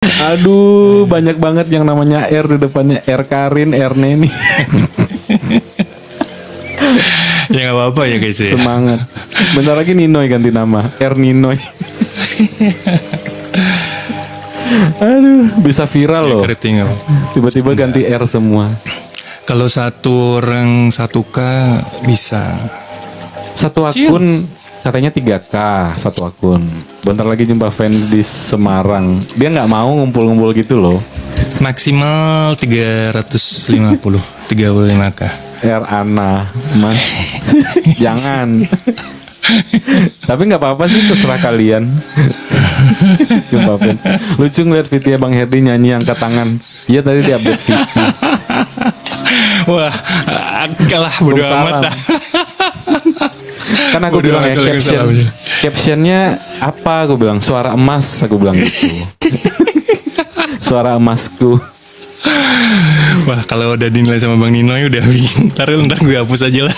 Aduh, banyak banget yang namanya R di depannya. R Karin, R Neni. Ya nggak apa-apa ya guys ya. Semangat. Bentar lagi Ninoy ganti nama. R Ninoy. Aduh, bisa viral loh. Keriting apa? Tiba-tiba ganti R semua. Kalau satu orang 1K bisa. Satu akun katanya 3K satu akun. Bentar lagi jumpa fans di Semarang. Dia nggak mau ngumpul-ngumpul gitu loh. Maksimal 35K. R Ana, Mas. Jangan. Tapi nggak apa-apa sih, terserah kalian. Jumpa fans. Lucu ngeliat video Bang Herdi nyanyi angkat tangan. Iya tadi dia update video. Wah, kalah bodo amat. Kan aku bilang ya captionnya apa, aku bilang suara emas, aku bilang gitu. Suara emasku. Wah, kalau udah dinilai sama Bang Ninoy udah bikin. Ntar gue hapus aja lah.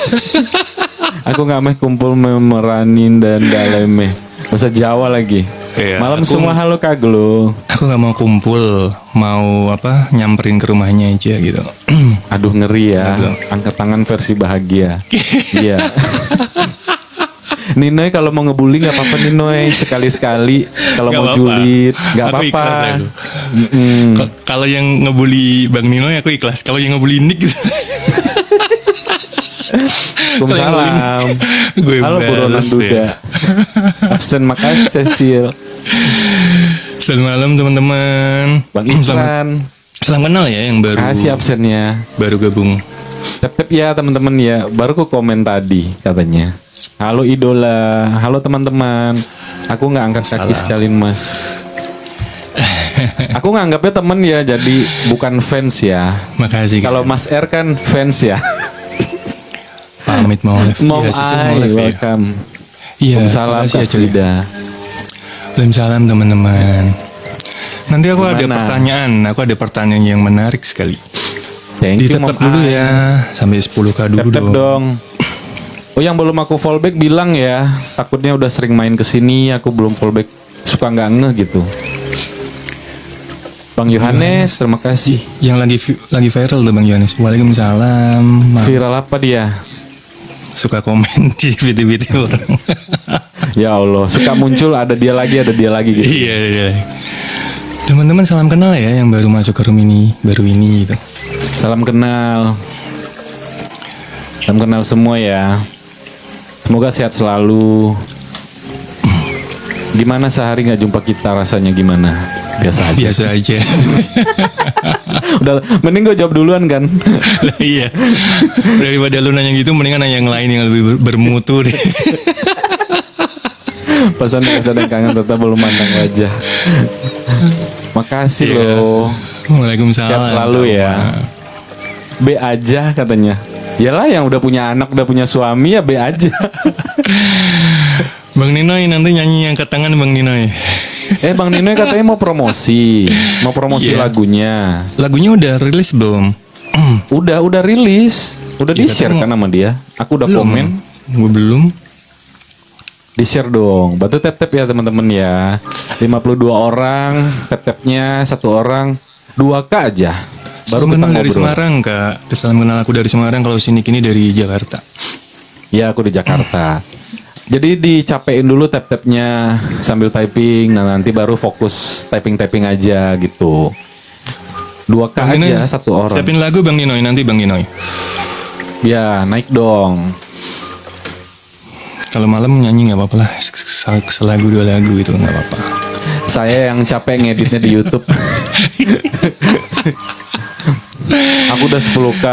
Aku nggak meh kumpul memeranin dan daleme bahasa Jawa lagi. Iya, Malam semua halo Kaglo. Aku nggak mau kumpul, mau nyamperin ke rumahnya aja gitu. Aduh ngeri ya. Angkat tangan versi bahagia. Iya. Ninoy kalau mau ngebully nggak apa-apa Ninoy, sekali-sekali. Kalau mau julid nggak apa-apa. Kalau yang ngebully Bang Ninoy aku ikhlas. Kalau yang ngebully Nick gitu. Waalaikumsalam. Halo Buronan Duda. Ya. Absen, makasih Cecil. Selamat malam teman-teman. Bang Islan. Salam kenal ya yang baru. Kasih absennya. Baru gabung. Tep ya teman-teman ya. Baru ku komen tadi katanya. Halo idola. Halo teman-teman. Aku nggak angkat kaki sekalian Mas. Aku nganggapnya temen ya, jadi bukan fans ya. Makasih. Kalau Mas R kan fans ya. Pamit mau live. Mom I, welcome. Iya. Salam Kak Frida. Salam teman-teman. Nanti aku ada pertanyaan yang menarik sekali. Ditetap dulu ya, sampai 10K dulu dong. Oh yang belum aku fallback bilang ya, takutnya udah sering main kesini, aku belum fallback, suka nggak ngeh gitu. Bang Yohanes, terima kasih. Yang lagi viral tuh Bang Yohanes. Waalaikumsalam. Viral apa dia? Suka komen di video-video orang. Ya Allah, suka muncul ada dia lagi gitu. Iya. Teman-teman salam kenal ya yang baru masuk ke room ini, baru ini gitu. Salam kenal semua ya. Semoga sehat selalu. Gimana sehari nggak jumpa kita, rasanya gimana? Biasa aja. Udah, mending gue jawab duluan kan. Iya. Daripada lu nanya gitu, mendingan nanya yang lain yang lebih bermutu deh. Pesan yang kangen tetap belum mandang wajah. Makasih loh. Waalaikumsalam. Sehat selalu ya. B aja katanya. Yalah yang udah punya anak, udah punya suami ya B aja. Bang Ninoy nanti nyanyi angkat tangan Bang Ninoy. Bang Ninoy katanya mau promosi lagunya. Lagunya udah rilis belum? Udah rilis. Udah di-share kan sama dia. Aku udah komen. Gue belum. Di-share dong. Bantu tap-tap ya teman-teman ya. 52 orang, tap-tapnya 1 orang 2K aja. Baru salam kita kenal dari Semarang Kak. Salam kenal aku dari Semarang, kalau sini kini dari Jakarta. Ya aku di Jakarta. Jadi dicapein dulu tap-tapnya sambil typing. Nah nanti baru fokus typing-typing aja gitu. 2K Bang aja Ninoy, 1 orang. siapin lagu Bang Ninoy, nanti Bang Ninoy. Ya naik dong. Kalau malam nyanyi gak apa-apa lah. Selagu 2 lagu itu gak apa-apa. Saya yang capek ngeditnya di YouTube. Aku udah 10K.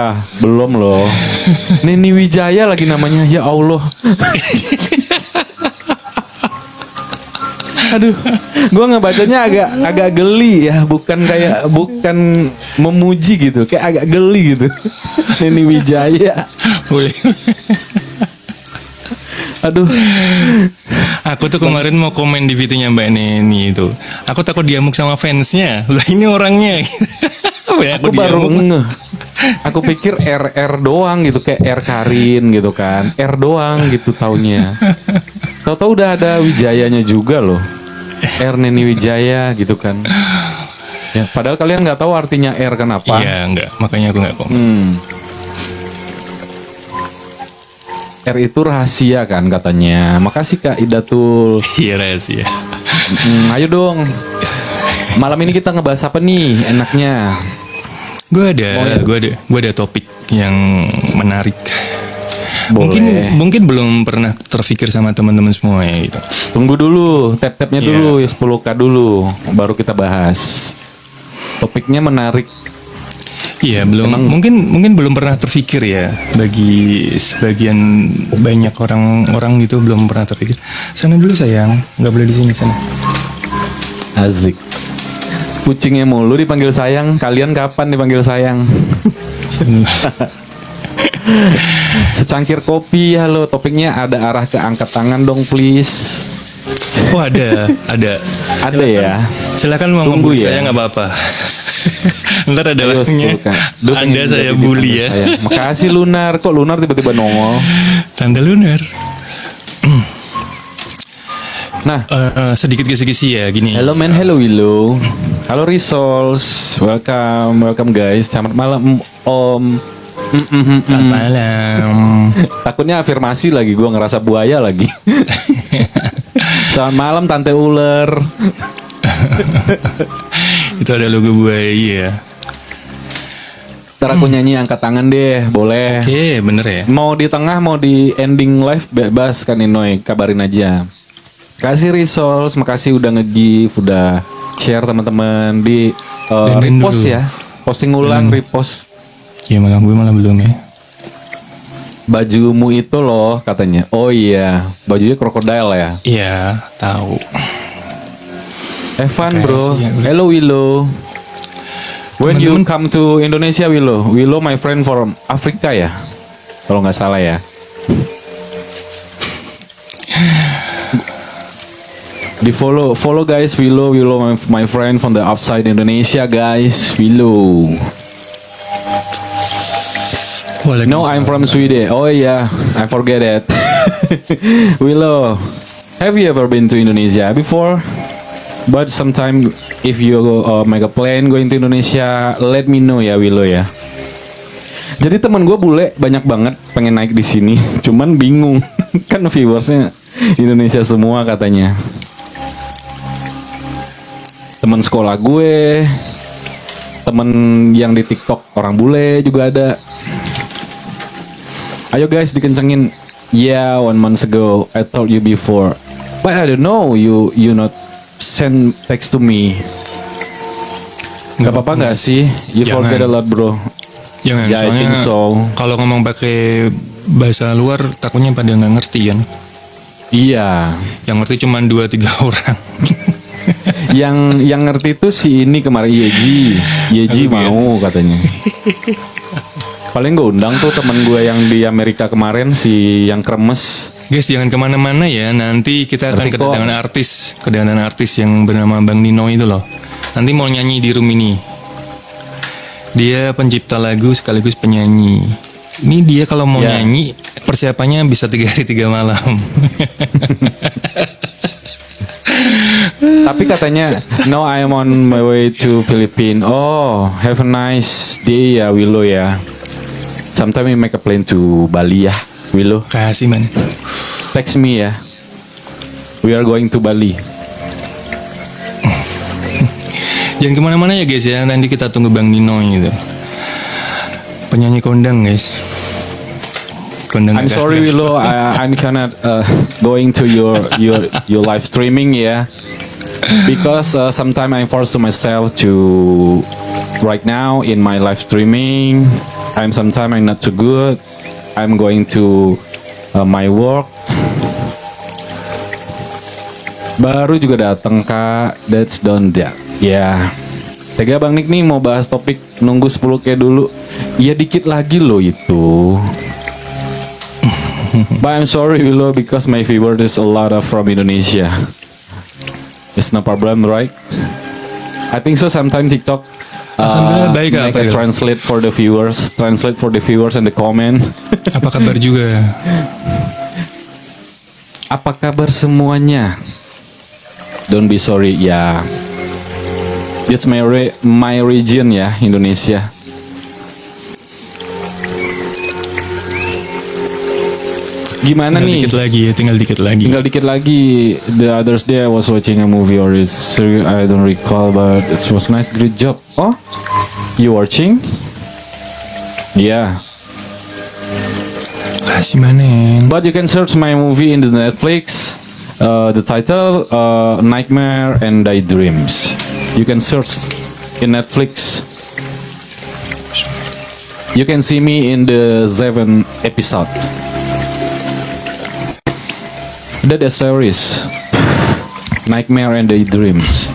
Belum loh. Neni Wijaya lagi namanya. Ya Allah. Aduh, gue ngebacanya agak geli ya, bukan memuji gitu, kayak agak geli gitu. Neni Wijaya. Aduh. Aku tuh kemarin mau komen di videonya Mbak Neni itu. Aku takut diamuk sama fansnya. Lah ini orangnya. Aku baru ngeh. Aku pikir RR doang gitu, kayak R Karin gitu kan. R doang gitu taunya. Tahu-tahu udah ada Wijayanya juga loh. R Neni Wijaya gitu kan. Ya, padahal kalian nggak tahu artinya R kenapa? Iya, enggak. Makanya aku nggak komen. R itu rahasia kan katanya. Makasih Kak Idatul. Iya, rahasia. Ayo dong. Malam ini kita ngebahas apa nih enaknya? Gue ada topik yang menarik. Boleh. Mungkin belum pernah terpikir sama teman-teman semua ya gitu. Tunggu dulu, tap-tapnya dulu, 10K dulu, baru kita bahas. Topiknya menarik. Iya, mungkin belum pernah terpikir ya, bagi sebagian banyak orang gitu belum pernah terpikir. Sana dulu sayang, nggak boleh di sini, sana. Asik. Kucingnya mulu dipanggil sayang. Kalian kapan dipanggil sayang? Secangkir kopi. Halo, topiknya ada arah ke angkat tangan dong please. Oh ada silakan, ya. Silakan mau tunggu ya. Saya nggak apa-apa. Ntar ada waktunya. Anda saya bully ya. Makasih Lunar. Kok Lunar tiba-tiba nongol? Tante Lunar. Nah, sedikit kisi-kisi ya gini. Hello man, hello Willow. Halo Resource. Welcome guys. Selamat malam Om. Selamat malam. Takutnya afirmasi lagi, gue ngerasa buaya lagi. Selamat malam Tante Ular. Itu ada logo buaya ya. Ntar aku nyanyi angkat tangan deh, boleh. Oke, bener ya. Mau di tengah, mau di ending live bebas kan Inoy, kabarin aja. Kasih Resource, makasih udah nge-give, udah share teman-teman di repost ya. Posting ulang, repost. Ya malah belum ya. Bajumu itu loh katanya. Oh iya, bajunya krokodil ya. Iya, tahu. Evan bro. Hello Willow. When you come to Indonesia Willow my friend from Afrika ya. Kalau nggak salah ya. Di follow guys, Willow my friend from the outside Indonesia guys, Willow. No, I'm from Sweden. Oh yeah, I forget it. Willow, have you ever been to Indonesia before? But sometime if you make a plan going to Indonesia, let me know ya Willow ya. Jadi teman gue bule banyak banget pengen naik di sini, cuman bingung kan viewersnya Indonesia semua katanya. Teman sekolah gue, temen yang di TikTok orang bule juga ada. Ayo guys dikencengin. Yeah, 1 month ago I told you before, but I don't know you not send text to me. Gak apa-apa nggak sih? You forget a lot bro. Jangan, yeah, I think so. Kalau ngomong pakai bahasa luar takutnya pada nggak ngerti kan? Iya. Yang ngerti cuma 2-3 orang. yang ngerti itu si ini kemarin Yeji mau katanya. Paling gue undang tuh temen gue yang di Amerika kemarin, si yang kremes. Guys jangan kemana-mana ya, nanti kita akan kedatangan artis yang bernama Bang Nino itu loh. Nanti mau nyanyi di room ini. Dia pencipta lagu sekaligus penyanyi. Ini dia kalau mau nyanyi persiapannya bisa 3 hari 3 malam. Tapi katanya no, I'm on my way to Philippines. Oh, have a nice day ya Willow ya. Sometime we make a plan to Bali ya Willow. Kasih man. Text me ya. We are going to Bali. Jangan kemana-mana ya guys ya. Nanti kita tunggu Bang Nino gitu. Penyanyi kondang guys. Kondang. I'm sorry Willow, I'm cannot going to your live streaming ya. Because sometimes I'm forced to myself to right now in my live streaming. Sometimes I'm not too good. I'm going to my work. Baru juga datang Kak. That's done that. Ya. Tega Bang Nick nih mau bahas topik nunggu 10K dulu. Iya dikit lagi loh itu. But I'm sorry Willow because my viewer is a lot of from Indonesia. It's no problem, right? I think so. Sometimes TikTok baik make a translate for the viewers and the comment. Apa kabar juga? Apa kabar semuanya? Don't be sorry ya. That's my region ya, Indonesia. Gimana nih? Tinggal dikit lagi. The others day I was watching a movie or is I don't recall, but it was nice. Great job. Oh, you watching? Yeah. Kasih manen. But you can search my movie in the Netflix. The title Nightmare and Daydreams. You can search in Netflix. You can see me in the 7th episode. That is series Nightmare and Daydreams.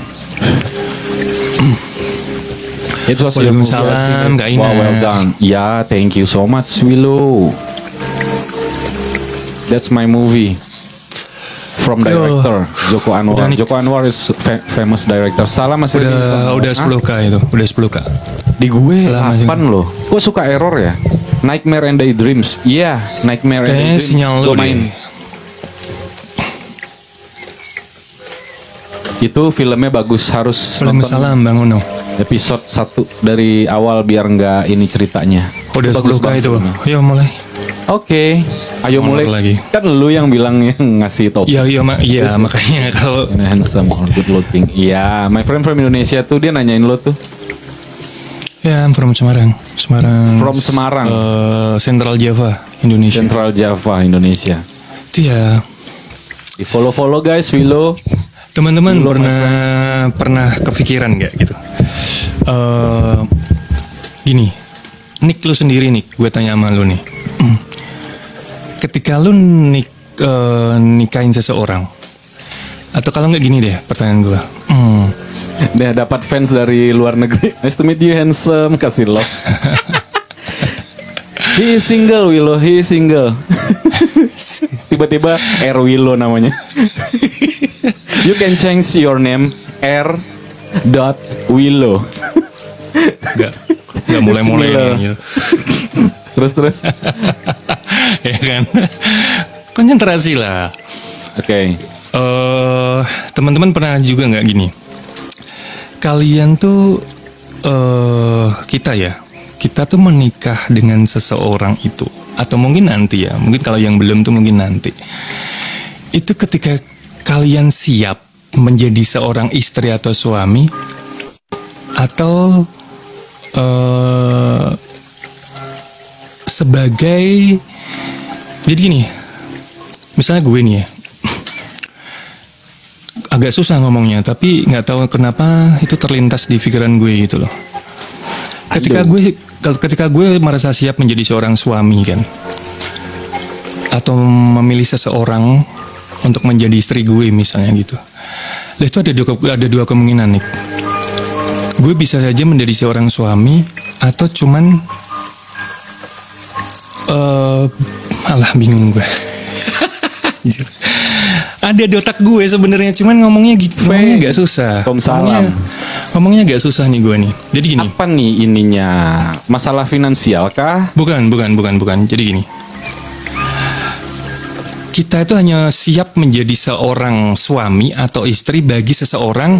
It was your movie. Waalaikumsalam, Kak Ina. Wow, well done. Yeah, thank you so much, Willow. That's my movie. From director Joko Anwar. Joko Anwar is famous director. Salah Mas Edi. Udah 10k itu, udah 10k. Di gue 8 loh. Kok suka error ya? Nightmare and Daydreams. Iya, Nightmare and Kayaknya Daydreams. sinyal lu main. Itu filmnya bagus, harus Waalaikumsalam Bang Uno. Episode 1 dari awal biar nggak ini ceritanya. Udah 10k itu. Ayo mulai. Oke, ayo mulai lagi. Kan lu yang bilang yang ngasih topik. Iya makanya kalau handsome or good looking. Iya, my friend from Indonesia tuh dia nanyain lo tuh. Ya, I'm from Semarang. From Semarang. Central Java, Indonesia. Central Java, Indonesia. Itu ya. Di follow guys, Willow. Teman-teman pernah kepikiran nggak gitu? Gini, Nick lu sendiri nih, gue tanya sama lu nih. Ketika lu nikahin seseorang, atau kalau nggak gini deh, pertanyaan gue. Dia dapat fans dari luar negeri. Nice to meet you, handsome. Kasih love. He is single, Willow. He is single. Tiba-tiba R Willow namanya. You can change your name R. Willow. Gak mulai-mulai nih. Terus. Ya kan. Konsentrasi lah. Oke. Teman-teman pernah juga nggak gini? Kalian tuh kita tuh menikah dengan seseorang itu, atau mungkin nanti ya, mungkin kalau yang belum tuh mungkin nanti. Itu ketika kalian siap menjadi seorang istri atau suami, atau sebagai, jadi gini, misalnya gue nih ya, agak susah ngomongnya, tapi nggak tahu kenapa itu terlintas di pikiran gue gitu loh. Ketika gue merasa siap menjadi seorang suami kan, atau memilih seseorang untuk menjadi istri gue misalnya gitu. Lah itu ada dua kemungkinan nih. Gue bisa saja menjadi seorang suami, atau cuman bingung gue. Ada di otak gue sebenarnya, cuman ngomongnya agak susah. Ngomongnya agak susah nih gue nih. Jadi gini. Apa nih ininya? Masalah finansial kah? Bukan. Jadi gini. Kita itu hanya siap menjadi seorang suami atau istri bagi seseorang,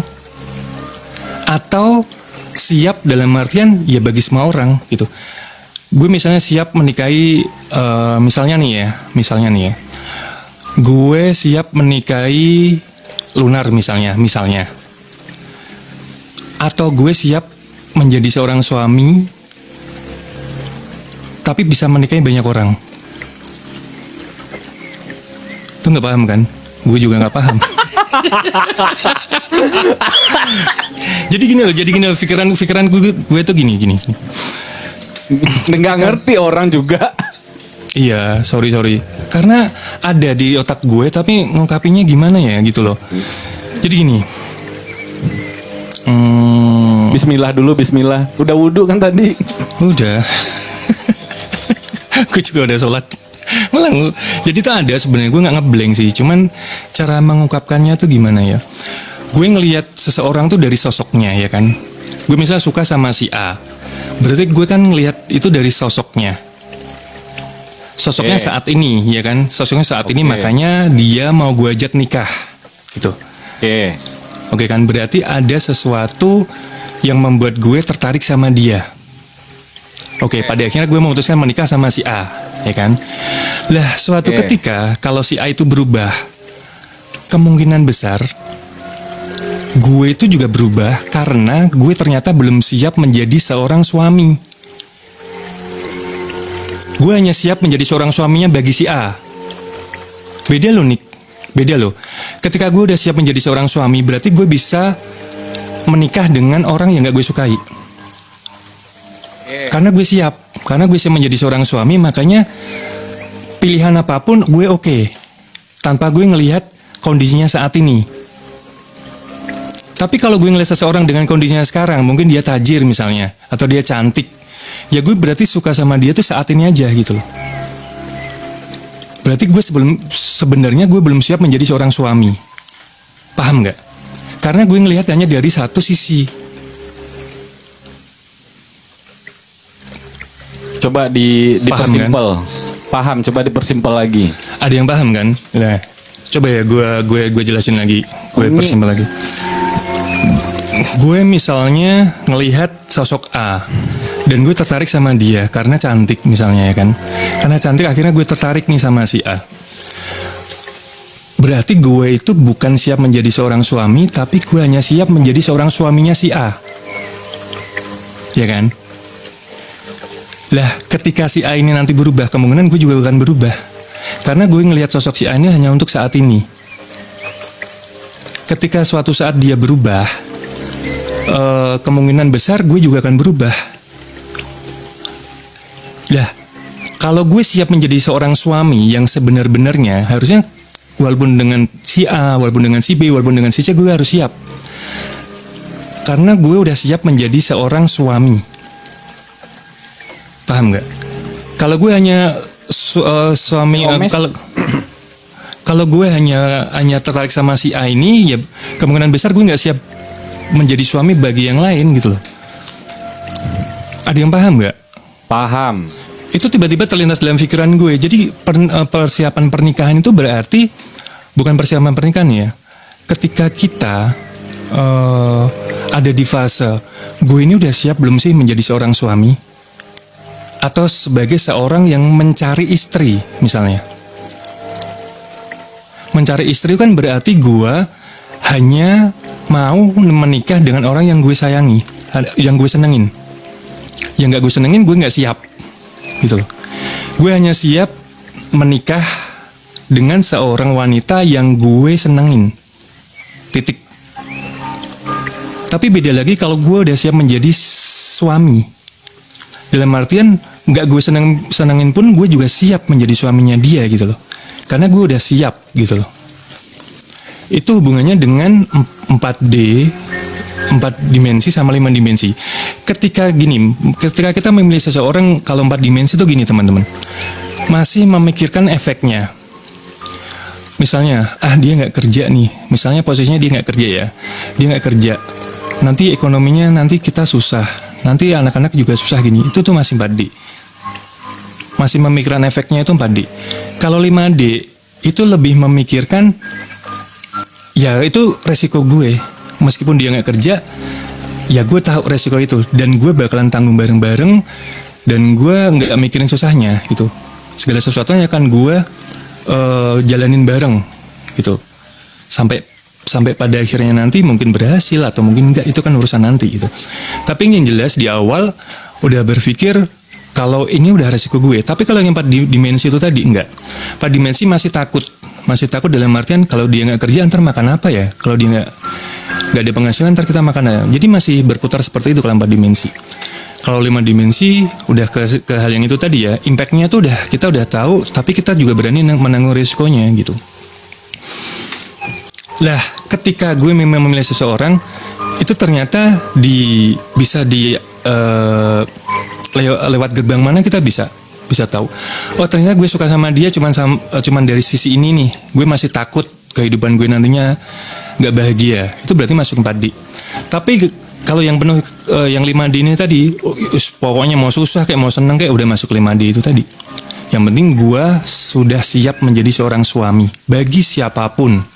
atau siap dalam artian ya bagi semua orang gitu. Gue misalnya siap menikahi, misalnya nih ya, gue siap menikahi Lunar misalnya, atau gue siap menjadi seorang suami, tapi bisa menikahi banyak orang. Lu nggak paham kan? Gue juga nggak paham. Jadi gini loh, pikiran gue tuh gini. Nggak ngerti orang juga. Iya, sorry. Karena ada di otak gue, tapi ngungkapinnya gimana ya gitu loh. Jadi gini. Bismillah dulu, bismillah. Udah wudhu kan tadi? Udah. Gue juga udah sholat. Jadi tuh ada sebenarnya, gue nggak ngeblank sih. Cuman cara mengungkapkannya tuh gimana ya? Gue ngelihat seseorang tuh dari sosoknya ya kan. Gue misalnya suka sama si A. Berarti gue kan ngelihat itu dari sosoknya. Sosoknya saat ini ya kan. Sosoknya saat ini, makanya dia mau gue ajak nikah gitu. Oke kan, berarti ada sesuatu yang membuat gue tertarik sama dia. Oke, pada akhirnya gue memutuskan menikah sama si A, ya kan? Lah, suatu ketika kalau si A itu berubah, kemungkinan besar gue itu juga berubah karena gue ternyata belum siap menjadi seorang suami. Gue hanya siap menjadi seorang suaminya bagi si A. Beda loh, Nick. Beda loh. Ketika gue udah siap menjadi seorang suami, berarti gue bisa menikah dengan orang yang gak gue sukai. Karena gue siap menjadi seorang suami, makanya pilihan apapun gue oke. Tanpa gue ngelihat kondisinya saat ini. Tapi kalau gue ngelihat seseorang dengan kondisinya sekarang, mungkin dia tajir misalnya, atau dia cantik, ya gue berarti suka sama dia tuh saat ini aja gitu loh. Berarti gue sebenarnya gue belum siap menjadi seorang suami. Paham nggak? Karena gue ngelihat hanya dari satu sisi. Coba dipersimpel. Paham, coba dipersimpel lagi. Ada yang paham kan? Nah, coba ya gue jelasin lagi. Gue persimpel lagi. Gue misalnya ngelihat sosok A dan gue tertarik sama dia karena cantik misalnya, ya kan? Karena cantik akhirnya gue tertarik nih sama si A. Berarti gue itu bukan siap menjadi seorang suami, tapi gue hanya siap menjadi seorang suaminya si A. Ya kan? Lah, ketika si A ini nanti berubah, kemungkinan gue juga akan berubah. Karena gue ngelihat sosok si A ini hanya untuk saat ini. Ketika suatu saat dia berubah, kemungkinan besar gue juga akan berubah. Lah, kalau gue siap menjadi seorang suami yang sebenar-benarnya, harusnya walaupun dengan si A, walaupun dengan si B, walaupun dengan si C, gue harus siap. Karena gue udah siap menjadi seorang suami. Paham nggak? Kalau gue hanya suami, kalau gue hanya tertarik sama si A ini, ya kemungkinan besar gue nggak siap menjadi suami bagi yang lain gitu loh. Ada yang paham nggak? Paham. Itu tiba-tiba terlintas dalam pikiran gue. Jadi persiapan pernikahan itu berarti bukan persiapan pernikahan ya. Ketika kita ada di fase, gue ini udah siap belum sih menjadi seorang suami? Atau sebagai seorang yang mencari istri misalnya. Mencari istri kan berarti gue hanya mau menikah dengan orang yang gue sayangi, yang gue senengin. Yang gak gue senengin gue gak siap gitu loh. Gue hanya siap menikah dengan seorang wanita yang gue senengin. Titik. Tapi beda lagi kalau gue udah siap menjadi suami. Dalam artian nggak gue senengin pun gue juga siap menjadi suaminya dia gitu loh. Karena gue udah siap gitu loh. Itu hubungannya dengan 4D, 4 dimensi sama 5 dimensi. Ketika kita memilih seseorang, kalau 4 dimensi itu gini teman-teman. Masih memikirkan efeknya. Misalnya, dia nggak kerja nih. Misalnya posisinya dia nggak kerja ya. Dia nggak kerja. Nanti ekonominya nanti kita susah. Nanti anak-anak juga susah gini. Itu tuh masih 4D. Masih memikirkan efeknya itu 4D. Kalau 5D itu lebih memikirkan, ya itu resiko gue. Meskipun dia nggak kerja, ya gue tahu resiko itu. Dan gue bakalan tanggung bareng-bareng. Dan gue nggak mikirin susahnya gitu. Segala sesuatunya akan gue jalanin bareng gitu. Sampai pada akhirnya nanti mungkin berhasil atau mungkin enggak, itu kan urusan nanti gitu. Tapi yang jelas di awal udah berpikir kalau ini udah resiko gue. Tapi kalau yang 4 dimensi itu tadi enggak. 4 dimensi masih takut dalam artian kalau dia nggak kerja ntar makan apa ya? Kalau dia nggak ada penghasilan ntar kita makan apa? Jadi masih berputar seperti itu kalau 4 dimensi. Kalau 5 dimensi udah ke hal yang itu tadi ya, impactnya tuh kita udah tahu, tapi kita juga berani menanggung risikonya gitu. Lah, ketika gue memang memilih seseorang, itu ternyata bisa lewat gerbang mana kita bisa tahu. Oh, ternyata gue suka sama dia cuman dari sisi ini nih. Gue masih takut kehidupan gue nantinya nggak bahagia. Itu berarti masuk 4D. Tapi kalau yang penuh yang 5D ini tadi, pokoknya mau susah kayak mau seneng kayak udah masuk 5D itu tadi. Yang penting gue sudah siap menjadi seorang suami bagi siapapun.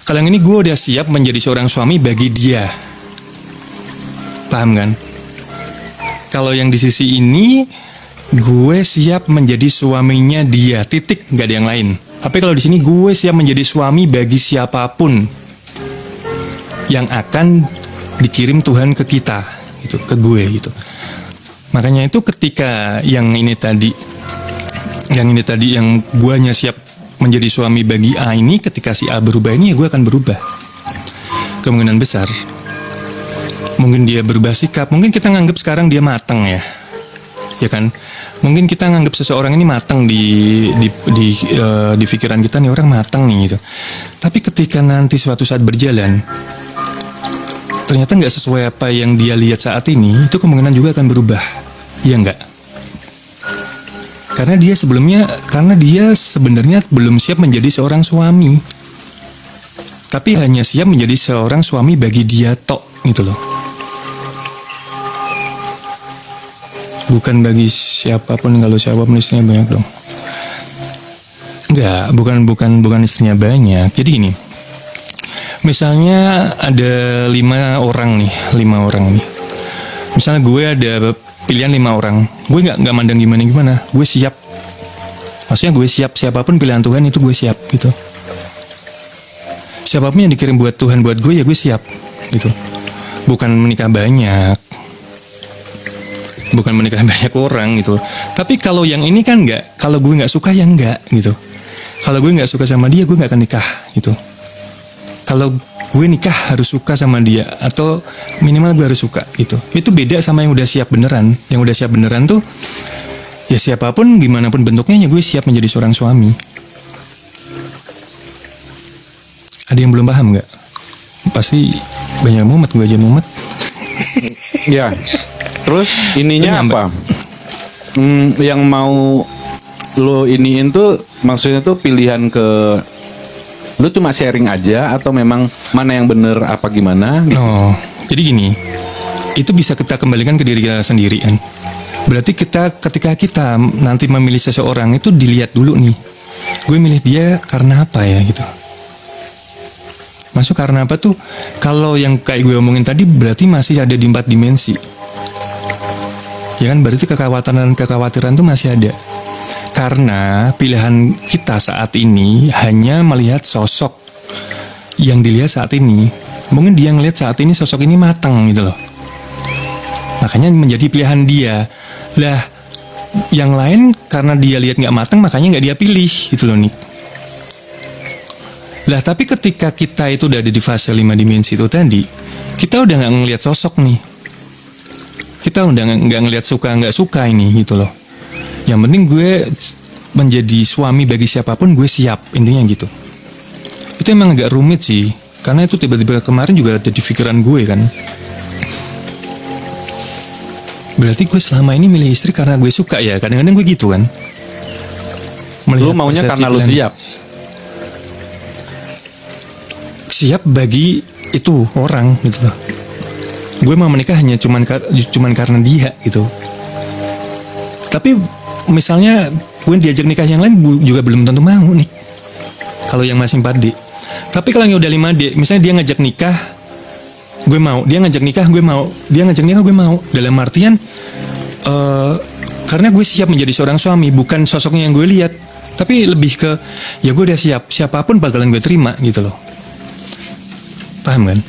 Kalau yang ini gue udah siap menjadi seorang suami bagi dia. Paham kan? Kalau yang di sisi ini, gue siap menjadi suaminya dia, titik, nggak ada yang lain. Tapi kalau di sini gue siap menjadi suami bagi siapapun yang akan dikirim Tuhan ke kita, gitu, ke gue gitu. Makanya itu ketika yang ini tadi yang guanya siap menjadi suami bagi A ini, ketika si A berubah ini, ya gue akan berubah. Kemungkinan besar. Mungkin dia berubah sikap, mungkin kita nganggap sekarang dia matang ya kan? Mungkin kita nganggap seseorang ini matang di pikiran kita, nih orang matang nih gitu. Tapi ketika nanti suatu saat berjalan, ternyata nggak sesuai apa yang dia lihat saat ini, itu kemungkinan juga akan berubah, iya nggak? Karena dia sebenarnya belum siap menjadi seorang suami, tapi hanya siap menjadi seorang suami bagi dia tok gitu loh. Bukan bagi siapapun, kalau siapapun istrinya banyak dong. Enggak, bukan istrinya banyak. Jadi gini, misalnya ada 5 orang nih. Misalnya gue ada pilihan 5 orang, gue nggak mandang gimana. Gue siap. Maksudnya gue siap, siapapun pilihan Tuhan itu gue siap gitu. Siapapun yang dikirim buat Tuhan buat gue, ya gue siap gitu. Bukan menikah banyak orang gitu. Tapi kalau yang ini kan enggak. Kalau gue nggak suka ya enggak gitu. Kalau gue nggak suka sama dia, gue nggak akan nikah gitu. Kalau gue nikah harus suka sama dia, atau minimal gue harus suka gitu. Itu beda sama yang udah siap beneran. Yang udah siap beneran tuh, ya siapapun gimana pun bentuknya, ya gue siap menjadi seorang suami. Ada yang belum paham nggak? Pasti banyak mumet, gue aja mumet. Ya. Terus ininya apa? Yang mau lo iniin tuh maksudnya tuh pilihan ke lo cuma sharing aja, atau memang mana yang bener apa gimana gitu? Oh, jadi gini, itu bisa kita kembalikan ke diri kita sendiri kan. Berarti ketika kita nanti memilih seseorang, itu dilihat dulu nih, gue milih dia karena apa ya gitu. Masuk karena apa tuh? Kalau yang kayak gue omongin tadi, berarti masih ada di 4 dimensi. Ya kan, berarti kekhawatiran tuh masih ada. Karena pilihan kita saat ini hanya melihat sosok yang dilihat saat ini. Mungkin dia ngelihat saat ini sosok ini matang gitu loh. Makanya menjadi pilihan dia. Lah, yang lain karena dia lihat nggak matang, makanya nggak dia pilih gitu loh nih. Lah, tapi ketika kita itu udah ada di fase 5 dimensi itu tadi, kita udah nggak ngelihat sosok nih. Kita udah nggak ngelihat suka nggak suka ini gitu loh. Yang penting gue menjadi suami bagi siapapun, gue siap, intinya gitu. Itu emang agak rumit sih, karena itu tiba-tiba kemarin juga ada di pikiran gue kan. Berarti gue selama ini milih istri karena gue suka ya, kadang-kadang gue gitu kan. Lu maunya karena lu siap. Siap bagi itu orang gitu loh. Gue mau menikah hanya cuman karena dia gitu. Tapi misalnya gue diajak nikah yang lain juga belum tentu mau nih. Kalau yang masih 4D. Tapi kalau yang udah 5D, misalnya dia ngajak nikah, gue mau. Dia ngajak nikah, gue mau. Dia ngajak nikah, gue mau. Dalam artian karena gue siap menjadi seorang suami, bukan sosoknya yang gue lihat, tapi lebih ke ya gue udah siap, siapapun bakalan gue terima gitu loh. Paham kan?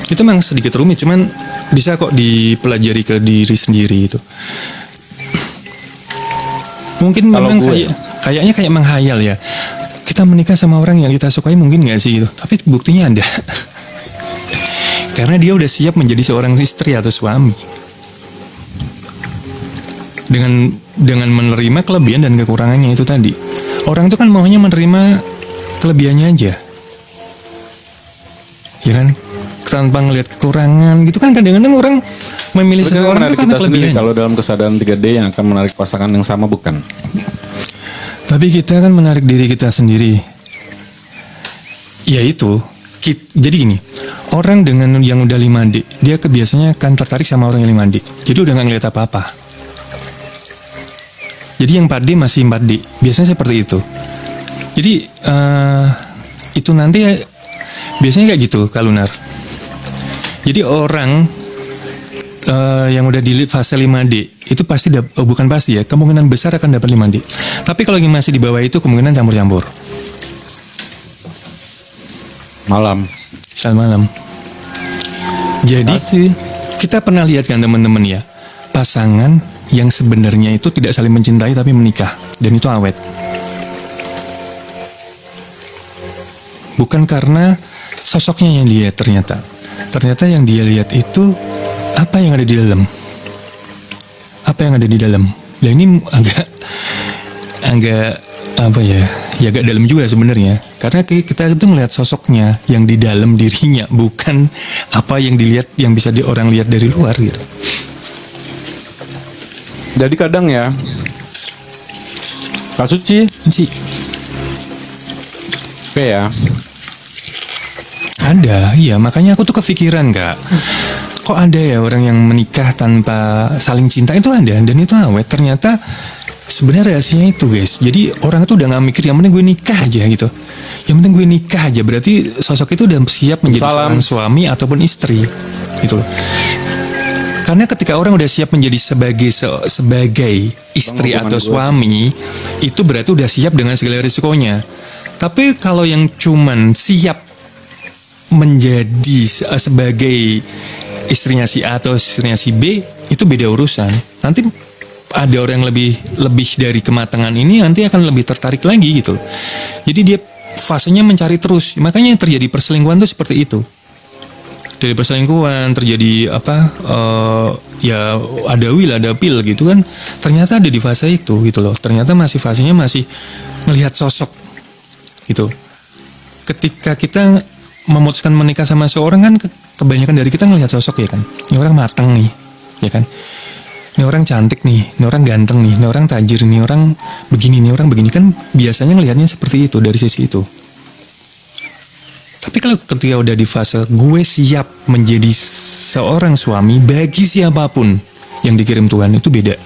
Itu memang sedikit rumit, cuman bisa kok dipelajari ke diri sendiri itu. Mungkin memang kayaknya kayak menghayal ya. Kita menikah sama orang yang kita sukai, mungkin nggak sih gitu. Tapi buktinya ada. Karena dia udah siap menjadi seorang istri atau suami. Dengan menerima kelebihan dan kekurangannya itu tadi. Orang itu kan maunya menerima kelebihannya aja. Ya kan? Tanpa ngelihat kekurangan gitu kan, kadang-kadang orang memilih seseorang itu karena kelebihan. Kalau dalam kesadaran 3D yang akan menarik pasangan yang sama, bukan? Tapi kita kan menarik diri kita sendiri. Yaitu, jadi gini, orang dengan yang udah 5D, dia biasanya akan tertarik sama orang yang 5D. Jadi udah gak ngeliat apa-apa. Jadi yang 4D masih 4D. Biasanya seperti itu. Jadi, itu nanti biasanya kayak gitu, Kak Lunar. Jadi orang yang udah di fase 5D itu pasti bukan pasti ya, kemungkinan besar akan dapat 5D. Tapi kalau yang masih di bawah itu kemungkinan campur-campur. Malam. Selamat malam. Jadi kita pernah lihat kan teman-teman ya, pasangan yang sebenarnya itu tidak saling mencintai tapi menikah dan itu awet. Bukan karena sosoknya yang dia ternyata yang dia lihat itu apa yang ada di dalam. Apa yang ada di dalam. Ya ini agak apa ya? Ya agak dalam juga sebenarnya. Karena kita itu melihat sosoknya yang di dalam dirinya, bukan apa yang dilihat yang bisa orang lihat dari luar gitu. Jadi kadang ya, Kak Suci, oke ya. Ada, iya makanya aku tuh kepikiran Kak. Kok ada ya orang yang menikah tanpa saling cinta, itu ada dan itu awet. Ternyata sebenarnya rahasianya itu guys. Jadi orang itu udah gak mikir yang penting gue nikah aja gitu. Yang penting gue nikah aja, berarti sosok itu udah siap menjadi seorang suami ataupun istri gitu. Karena ketika orang udah siap menjadi sebagai istri atau suami, itu berarti udah siap dengan segala risikonya. Tapi kalau yang cuman siap menjadi sebagai istrinya si A atau istrinya si B, itu beda urusan. Nanti ada orang yang lebih dari kematangan ini nanti akan lebih tertarik lagi gitu. Jadi dia fasenya mencari terus. Makanya yang terjadi perselingkuhan itu seperti itu. Dari perselingkuhan terjadi ya ada will ada pil gitu kan. Ternyata ada di fase itu gitu loh. Ternyata fasenya masih melihat sosok gitu. Ketika kita memutuskan menikah sama seorang kan kebanyakan dari kita ngelihat sosok ya kan. Ini orang matang nih, ya kan. Ini orang cantik nih, ini orang ganteng nih, ini orang tajir, ini orang begini kan biasanya ngelihatnya seperti itu dari sisi itu. Tapi kalau ketika udah di fase gue siap menjadi seorang suami bagi siapapun yang dikirim Tuhan, itu beda.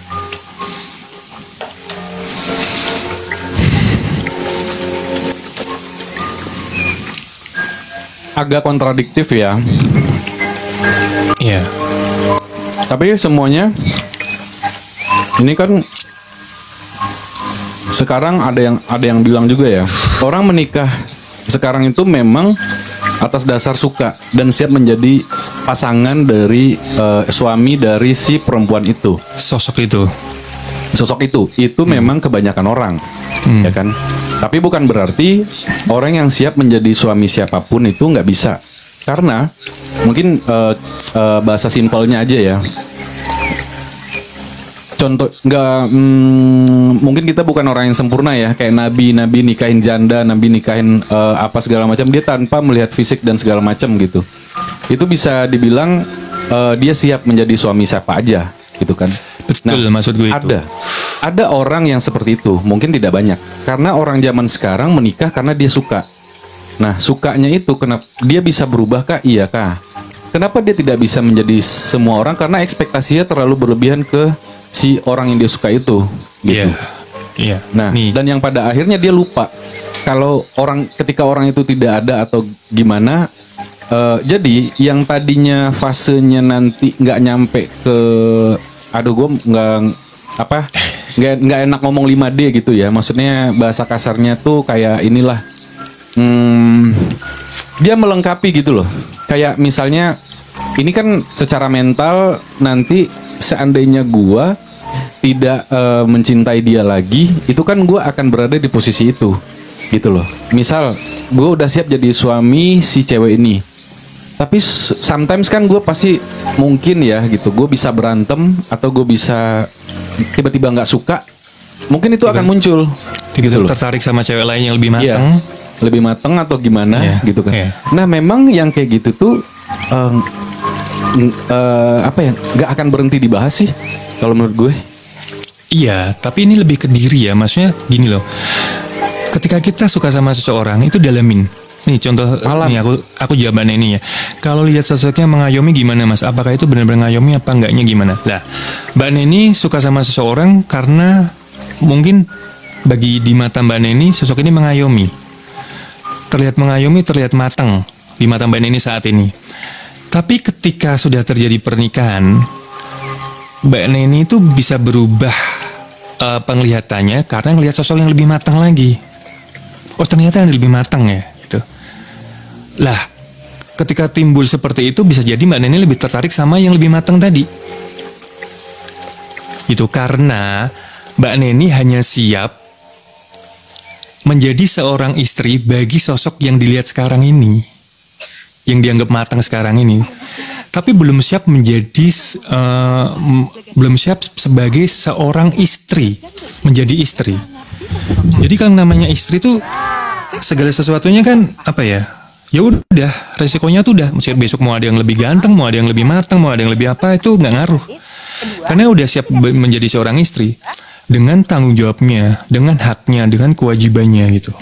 Agak kontradiktif ya. Iya. Tapi semuanya ini kan sekarang ada yang bilang juga ya, orang menikah sekarang itu memang atas dasar suka dan siap menjadi pasangan dari suami dari si perempuan itu. Sosok itu memang kebanyakan orang, ya kan. Tapi bukan berarti orang yang siap menjadi suami siapapun itu nggak bisa. Karena mungkin bahasa simpelnya aja ya. Contoh mungkin kita bukan orang yang sempurna ya, kayak nabi nikahin janda, nabi nikahin apa segala macam, dia tanpa melihat fisik dan segala macam gitu. Itu bisa dibilang dia siap menjadi suami siapa aja gitu kan. Betul, maksud gue itu. Ada orang yang seperti itu, mungkin tidak banyak. Karena orang zaman sekarang menikah karena dia suka. Nah, sukanya itu kenapa dia bisa berubah kah? Iya kah? Kenapa dia tidak bisa menjadi semua orang? Karena ekspektasinya terlalu berlebihan ke si orang yang dia suka itu, gitu. Iya. Nah, dan yang pada akhirnya dia lupa kalau ketika orang itu tidak ada atau gimana. Jadi yang tadinya fasenya nanti nggak nyampe ke, aduh gue nggak enak ngomong 5D gitu ya. Maksudnya bahasa kasarnya tuh kayak inilah, dia melengkapi gitu loh. Kayak misalnya ini kan secara mental nanti seandainya gua tidak mencintai dia lagi, itu kan gua akan berada di posisi itu gitu loh. Misal gua udah siap jadi suami si cewek ini, tapi sometimes kan gua pasti mungkin ya gitu, gua bisa berantem atau gua bisa tiba-tiba nggak suka, mungkin itu akan muncul gitu loh. Tertarik sama cewek lain yang lebih matang, lebih matang atau gimana gitu kan. Nah memang yang kayak gitu tuh nggak akan berhenti dibahas sih kalau menurut gue. Iya, tapi ini lebih ke diri ya, maksudnya gini loh. Ketika kita suka sama seseorang itu dalamin. Nih contoh, nih aku jawabannya ini ya. Kalau lihat sosoknya mengayomi gimana mas? Apakah itu benar-benar ngayomi apa enggaknya gimana? Lah, Mbak Neni suka sama seseorang karena mungkin bagi di mata Mbak Neni sosok ini mengayomi. Terlihat mengayomi, terlihat matang di mata Mbak Neni saat ini. Tapi ketika sudah terjadi pernikahan, Mbak Neni itu bisa berubah penglihatannya karena ngelihat sosok yang lebih matang lagi. Oh ternyata yang lebih matang ya gitu. Lah ketika timbul seperti itu bisa jadi Mbak Neni lebih tertarik sama yang lebih matang tadi. Itu karena Mbak Neni hanya siap menjadi seorang istri bagi sosok yang dilihat sekarang ini, yang dianggap matang sekarang ini, tapi belum siap menjadi belum siap sebagai seorang istri, menjadi istri. Jadi kan namanya istri tuh segala sesuatunya kan apa ya? Ya udah, resikonya tuh udah. Besok mau ada yang lebih ganteng, mau ada yang lebih matang, mau ada yang lebih apa, itu nggak ngaruh. Karena udah siap menjadi seorang istri dengan tanggung jawabnya, dengan haknya, dengan kewajibannya gitu.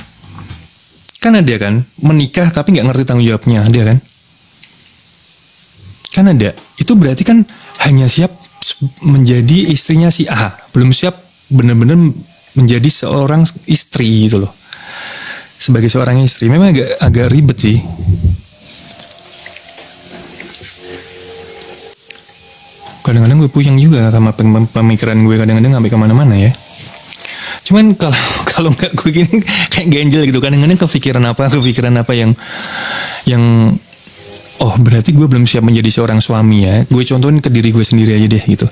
Kan ada kan menikah tapi nggak ngerti tanggung jawabnya, ada kan? Kan ada. Itu berarti kan hanya siap menjadi istrinya si A, belum siap benar-benar menjadi seorang istri gitu loh. Sebagai seorang istri memang agak ribet sih. Kadang-kadang gue puyeng juga sama pemikiran gue, kadang-kadang sampai kemana-mana ya. Cuman kalau nggak gue gini kayak ganjel gitu. Kadang-kadang kepikiran apa yang oh berarti gue belum siap menjadi seorang suami ya. Gue contohin ke diri gue sendiri aja deh gitu.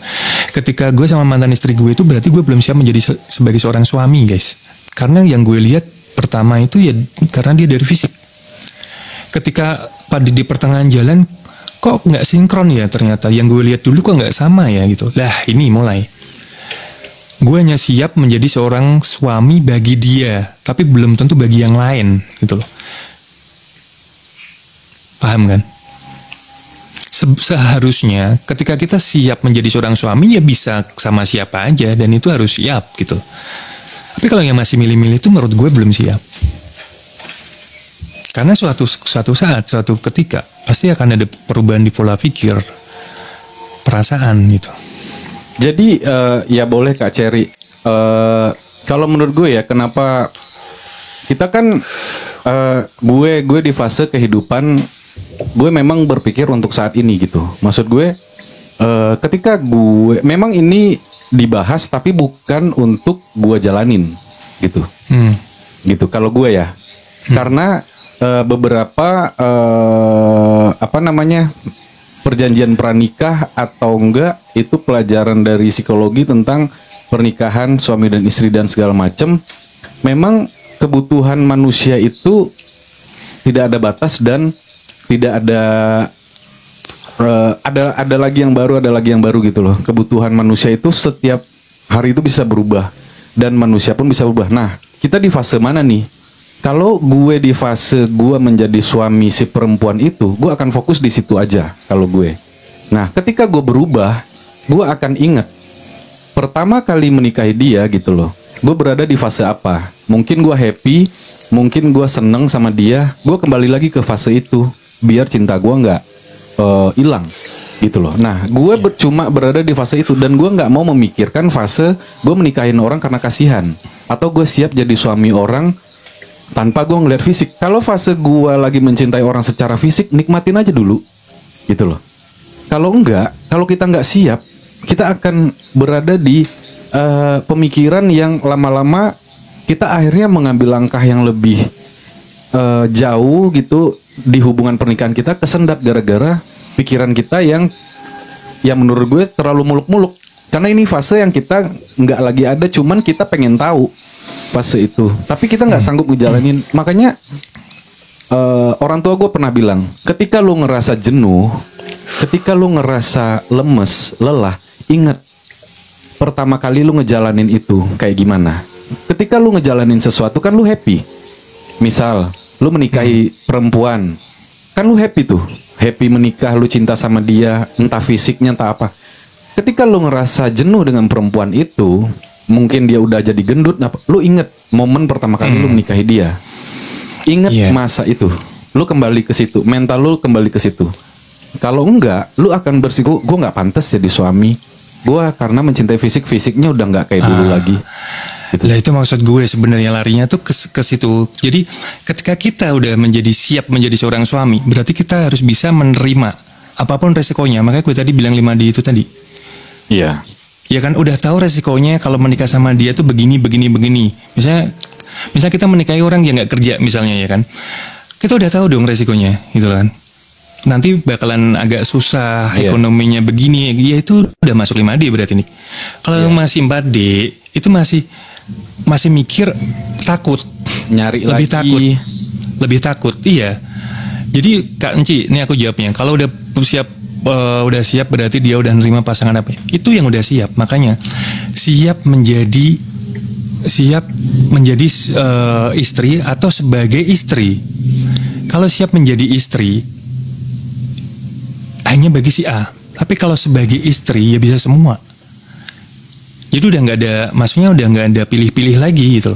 Ketika gue sama mantan istri gue itu berarti gue belum siap menjadi sebagai seorang suami guys. Karena yang gue lihat pertama itu ya karena dia dari fisik. Ketika pada di pertengahan jalan kok nggak sinkron ya ternyata. Yang gue lihat dulu kok nggak sama ya gitu. Lah ini mulai. Gue hanya siap menjadi seorang suami bagi dia, tapi belum tentu bagi yang lain gitu loh. Paham kan? Seharusnya ketika kita siap menjadi seorang suami ya bisa sama siapa aja dan itu harus siap gitu. Tapi kalau yang masih milih-milih itu menurut gue belum siap. Karena suatu saat, suatu ketika pasti akan ada perubahan di pola pikir, perasaan gitu. Jadi ya boleh Kak Cherry. Kalau menurut gue ya, kenapa kita kan gue di fase kehidupan gue memang berpikir untuk saat ini gitu. Maksud gue ketika gue memang ini dibahas tapi bukan untuk gue jalanin gitu. Gitu kalau gue ya. Karena beberapa perjanjian pranikah atau enggak itu pelajaran dari psikologi tentang pernikahan suami dan istri dan segala macam. Memang kebutuhan manusia itu tidak ada batas dan tidak ada lagi yang baru gitu loh. Kebutuhan manusia itu setiap hari itu bisa berubah dan manusia pun bisa berubah. Nah, kita di fase mana nih? Kalau gue di fase gue menjadi suami si perempuan itu, gue akan fokus di situ aja kalau gue. Nah, ketika gue berubah, gue akan ingat pertama kali menikahi dia gitu loh. Gue berada di fase apa? Mungkin gue happy, mungkin gue seneng sama dia. Gue kembali lagi ke fase itu, biar cinta gue nggak hilang gitu loh. Nah, gue cuma berada di fase itu dan gue nggak mau memikirkan fase gue menikahin orang karena kasihan atau gue siap jadi suami orang tanpa gue ngeliat fisik. Kalau fase gue lagi mencintai orang secara fisik, nikmatin aja dulu gitu loh. Kalau enggak, kalau kita nggak siap, kita akan berada di pemikiran yang lama-lama kita akhirnya mengambil langkah yang lebih jauh gitu di hubungan pernikahan kita, kesendat gara-gara pikiran kita yang menurut gue terlalu muluk-muluk. Karena ini fase yang kita nggak lagi ada, cuman kita pengen tahu fase itu, tapi kita nggak sanggup ngejalanin. Makanya orang tua gue pernah bilang, ketika lu ngerasa jenuh, ketika lu ngerasa lemes, lelah, ingat pertama kali lu ngejalanin itu kayak gimana. Ketika lu ngejalanin sesuatu kan lu happy. Misal lu menikahi perempuan, kan lu happy tuh, happy menikah, lu cinta sama dia, entah fisiknya entah apa. Ketika lu ngerasa jenuh dengan perempuan itu, mungkin dia udah jadi gendut, lu inget momen pertama kali lu menikahi dia. Inget masa itu, lu kembali ke situ, mental lu kembali ke situ. Kalau enggak, lu akan bersiku, gue nggak pantas jadi suami. Gue karena mencintai fisiknya udah nggak kayak dulu lagi. Gitu. Lah itu maksud gue sebenarnya larinya tuh ke situ. Jadi ketika kita udah siap menjadi seorang suami, berarti kita harus bisa menerima apapun resikonya. Makanya gue tadi bilang 5D itu tadi. Iya. Ya kan udah tahu resikonya kalau menikah sama dia tuh begini. Misalnya kita menikahi orang yang nggak kerja misalnya ya kan. Kita udah tahu dong resikonya gitu kan. Nanti bakalan agak susah, ekonominya begini, ya itu udah masuk 5D berarti nih. Kalau masih 4D, itu masih mikir takut. Nyari lebih lagi. Lebih takut, iya. Jadi Kak Enci, ini aku jawabnya. Kalau udah siap berarti dia udah nerima pasangan apa? Itu yang udah siap. Makanya siap menjadi istri atau sebagai istri. Kalau siap menjadi istri hanya bagi si A. Tapi kalau sebagai istri ya bisa semua. Jadi udah nggak ada, maksudnya udah nggak ada pilih-pilih lagi gitu.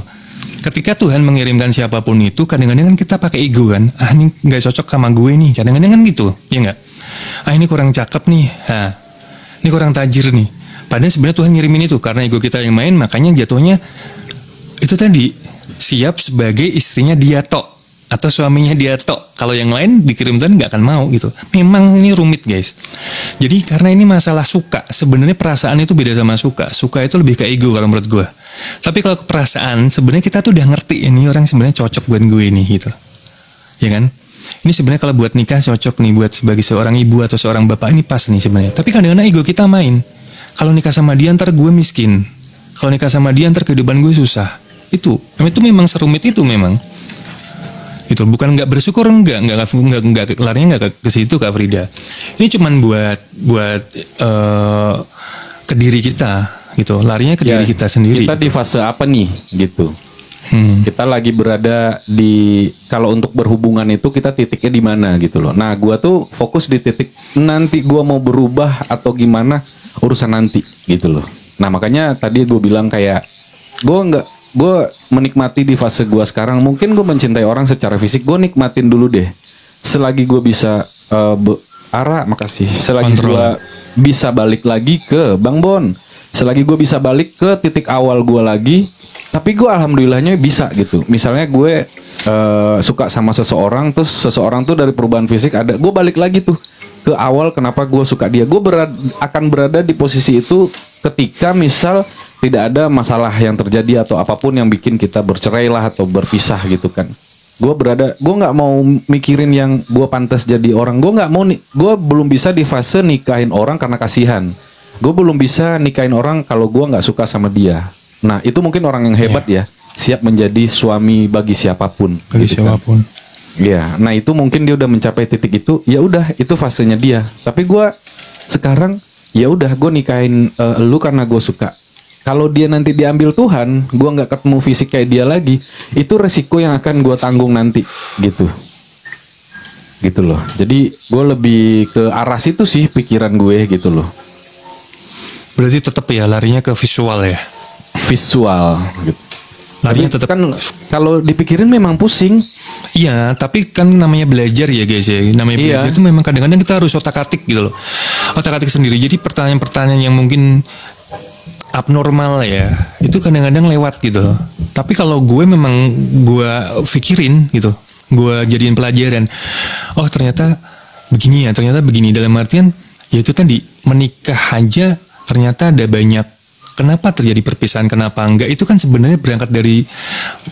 Ketika Tuhan mengirimkan siapapun itu, kadang-kadang kan kita pakai ego kan. Ini nggak cocok sama gue nih. Kadang-kadang kan gitu, ya nggak? Ini kurang cakep nih. Ini kurang tajir nih. Padahal sebenarnya Tuhan ngirimin itu karena ego kita yang main, makanya jatuhnya itu tadi siap sebagai istrinya dia tok atau suaminya dia tok. Kalau yang lain dikirim Tuhan nggak akan mau gitu. Memang ini rumit guys. Jadi karena ini masalah suka. Sebenarnya perasaan itu beda sama suka. Suka itu lebih ke ego kalau menurut gue. Tapi kalau perasaan sebenarnya kita tuh udah ngerti ini orang sebenarnya cocok buat gue nih gitu. Ya kan? Ini sebenarnya kalau buat nikah cocok nih buat sebagai seorang ibu atau seorang bapak ini pas nih sebenarnya. Tapi kadang-kadang ego kita main. Kalau nikah sama dia ntar gue miskin. Kalau nikah sama dia ntar kehidupan gue susah. Itu memang serumit itu memang. Itu bukan nggak bersyukur enggak larinya nggak ke situ Kak Frida. Ini cuman buat ke diri kita gitu, larinya ke diri kita sendiri. Kita di fase apa nih gitu? Kita lagi berada di, kalau untuk berhubungan itu kita titiknya di mana gitu loh. Nah, gua tuh fokus di titik nanti gua mau berubah atau gimana urusan nanti gitu loh. Nah, makanya tadi gue bilang kayak gue menikmati di fase gue sekarang. Mungkin gue mencintai orang secara fisik, gue nikmatin dulu deh. Selagi gue bisa makasih. Selagi gue bisa balik lagi ke Bang Bon, selagi gue bisa balik ke titik awal gue lagi. Tapi gue alhamdulillahnya bisa gitu. Misalnya gue suka sama seseorang, terus seseorang tuh dari perubahan fisik ada, gue balik lagi tuh ke awal kenapa gue suka dia. Gue akan berada di posisi itu ketika misal tidak ada masalah yang terjadi atau apapun yang bikin kita bercerai lah atau berpisah gitu kan. Gue nggak mau mikirin yang gue pantas jadi orang. Gue belum bisa di fase nikahin orang karena kasihan. Gue belum bisa nikahin orang kalau gue nggak suka sama dia. Nah itu mungkin orang yang hebat ya, siap menjadi suami bagi siapapun. Bagi siapapun. Ya, nah itu mungkin dia udah mencapai titik itu. Ya udah, itu fasenya dia. Tapi gue sekarang ya udah, gue nikahin lu karena gue suka. Kalau dia nanti diambil Tuhan, gue nggak ketemu fisik kayak dia lagi, itu resiko yang akan gue tanggung nanti, gitu loh. Jadi gue lebih ke arah situ sih pikiran gue gitu loh. Berarti tetap ya larinya ke visual ya. Visual. Gitu. Larinya tetap kan kalau dipikirin memang pusing. Iya, tapi kan namanya belajar ya guys ya. Namanya belajar itu memang kadang-kadang kita harus otak-atik gitu loh. Otak-atik sendiri. Jadi pertanyaan-pertanyaan yang mungkin abnormal ya, itu kadang-kadang lewat gitu. Tapi kalau gue memang gue pikirin gitu, gue jadiin pelajaran. Oh ternyata begini ya, ternyata begini. Dalam artian ya itu tadi, menikah aja ternyata ada banyak kenapa terjadi perpisahan, kenapa enggak. Itu kan sebenarnya berangkat dari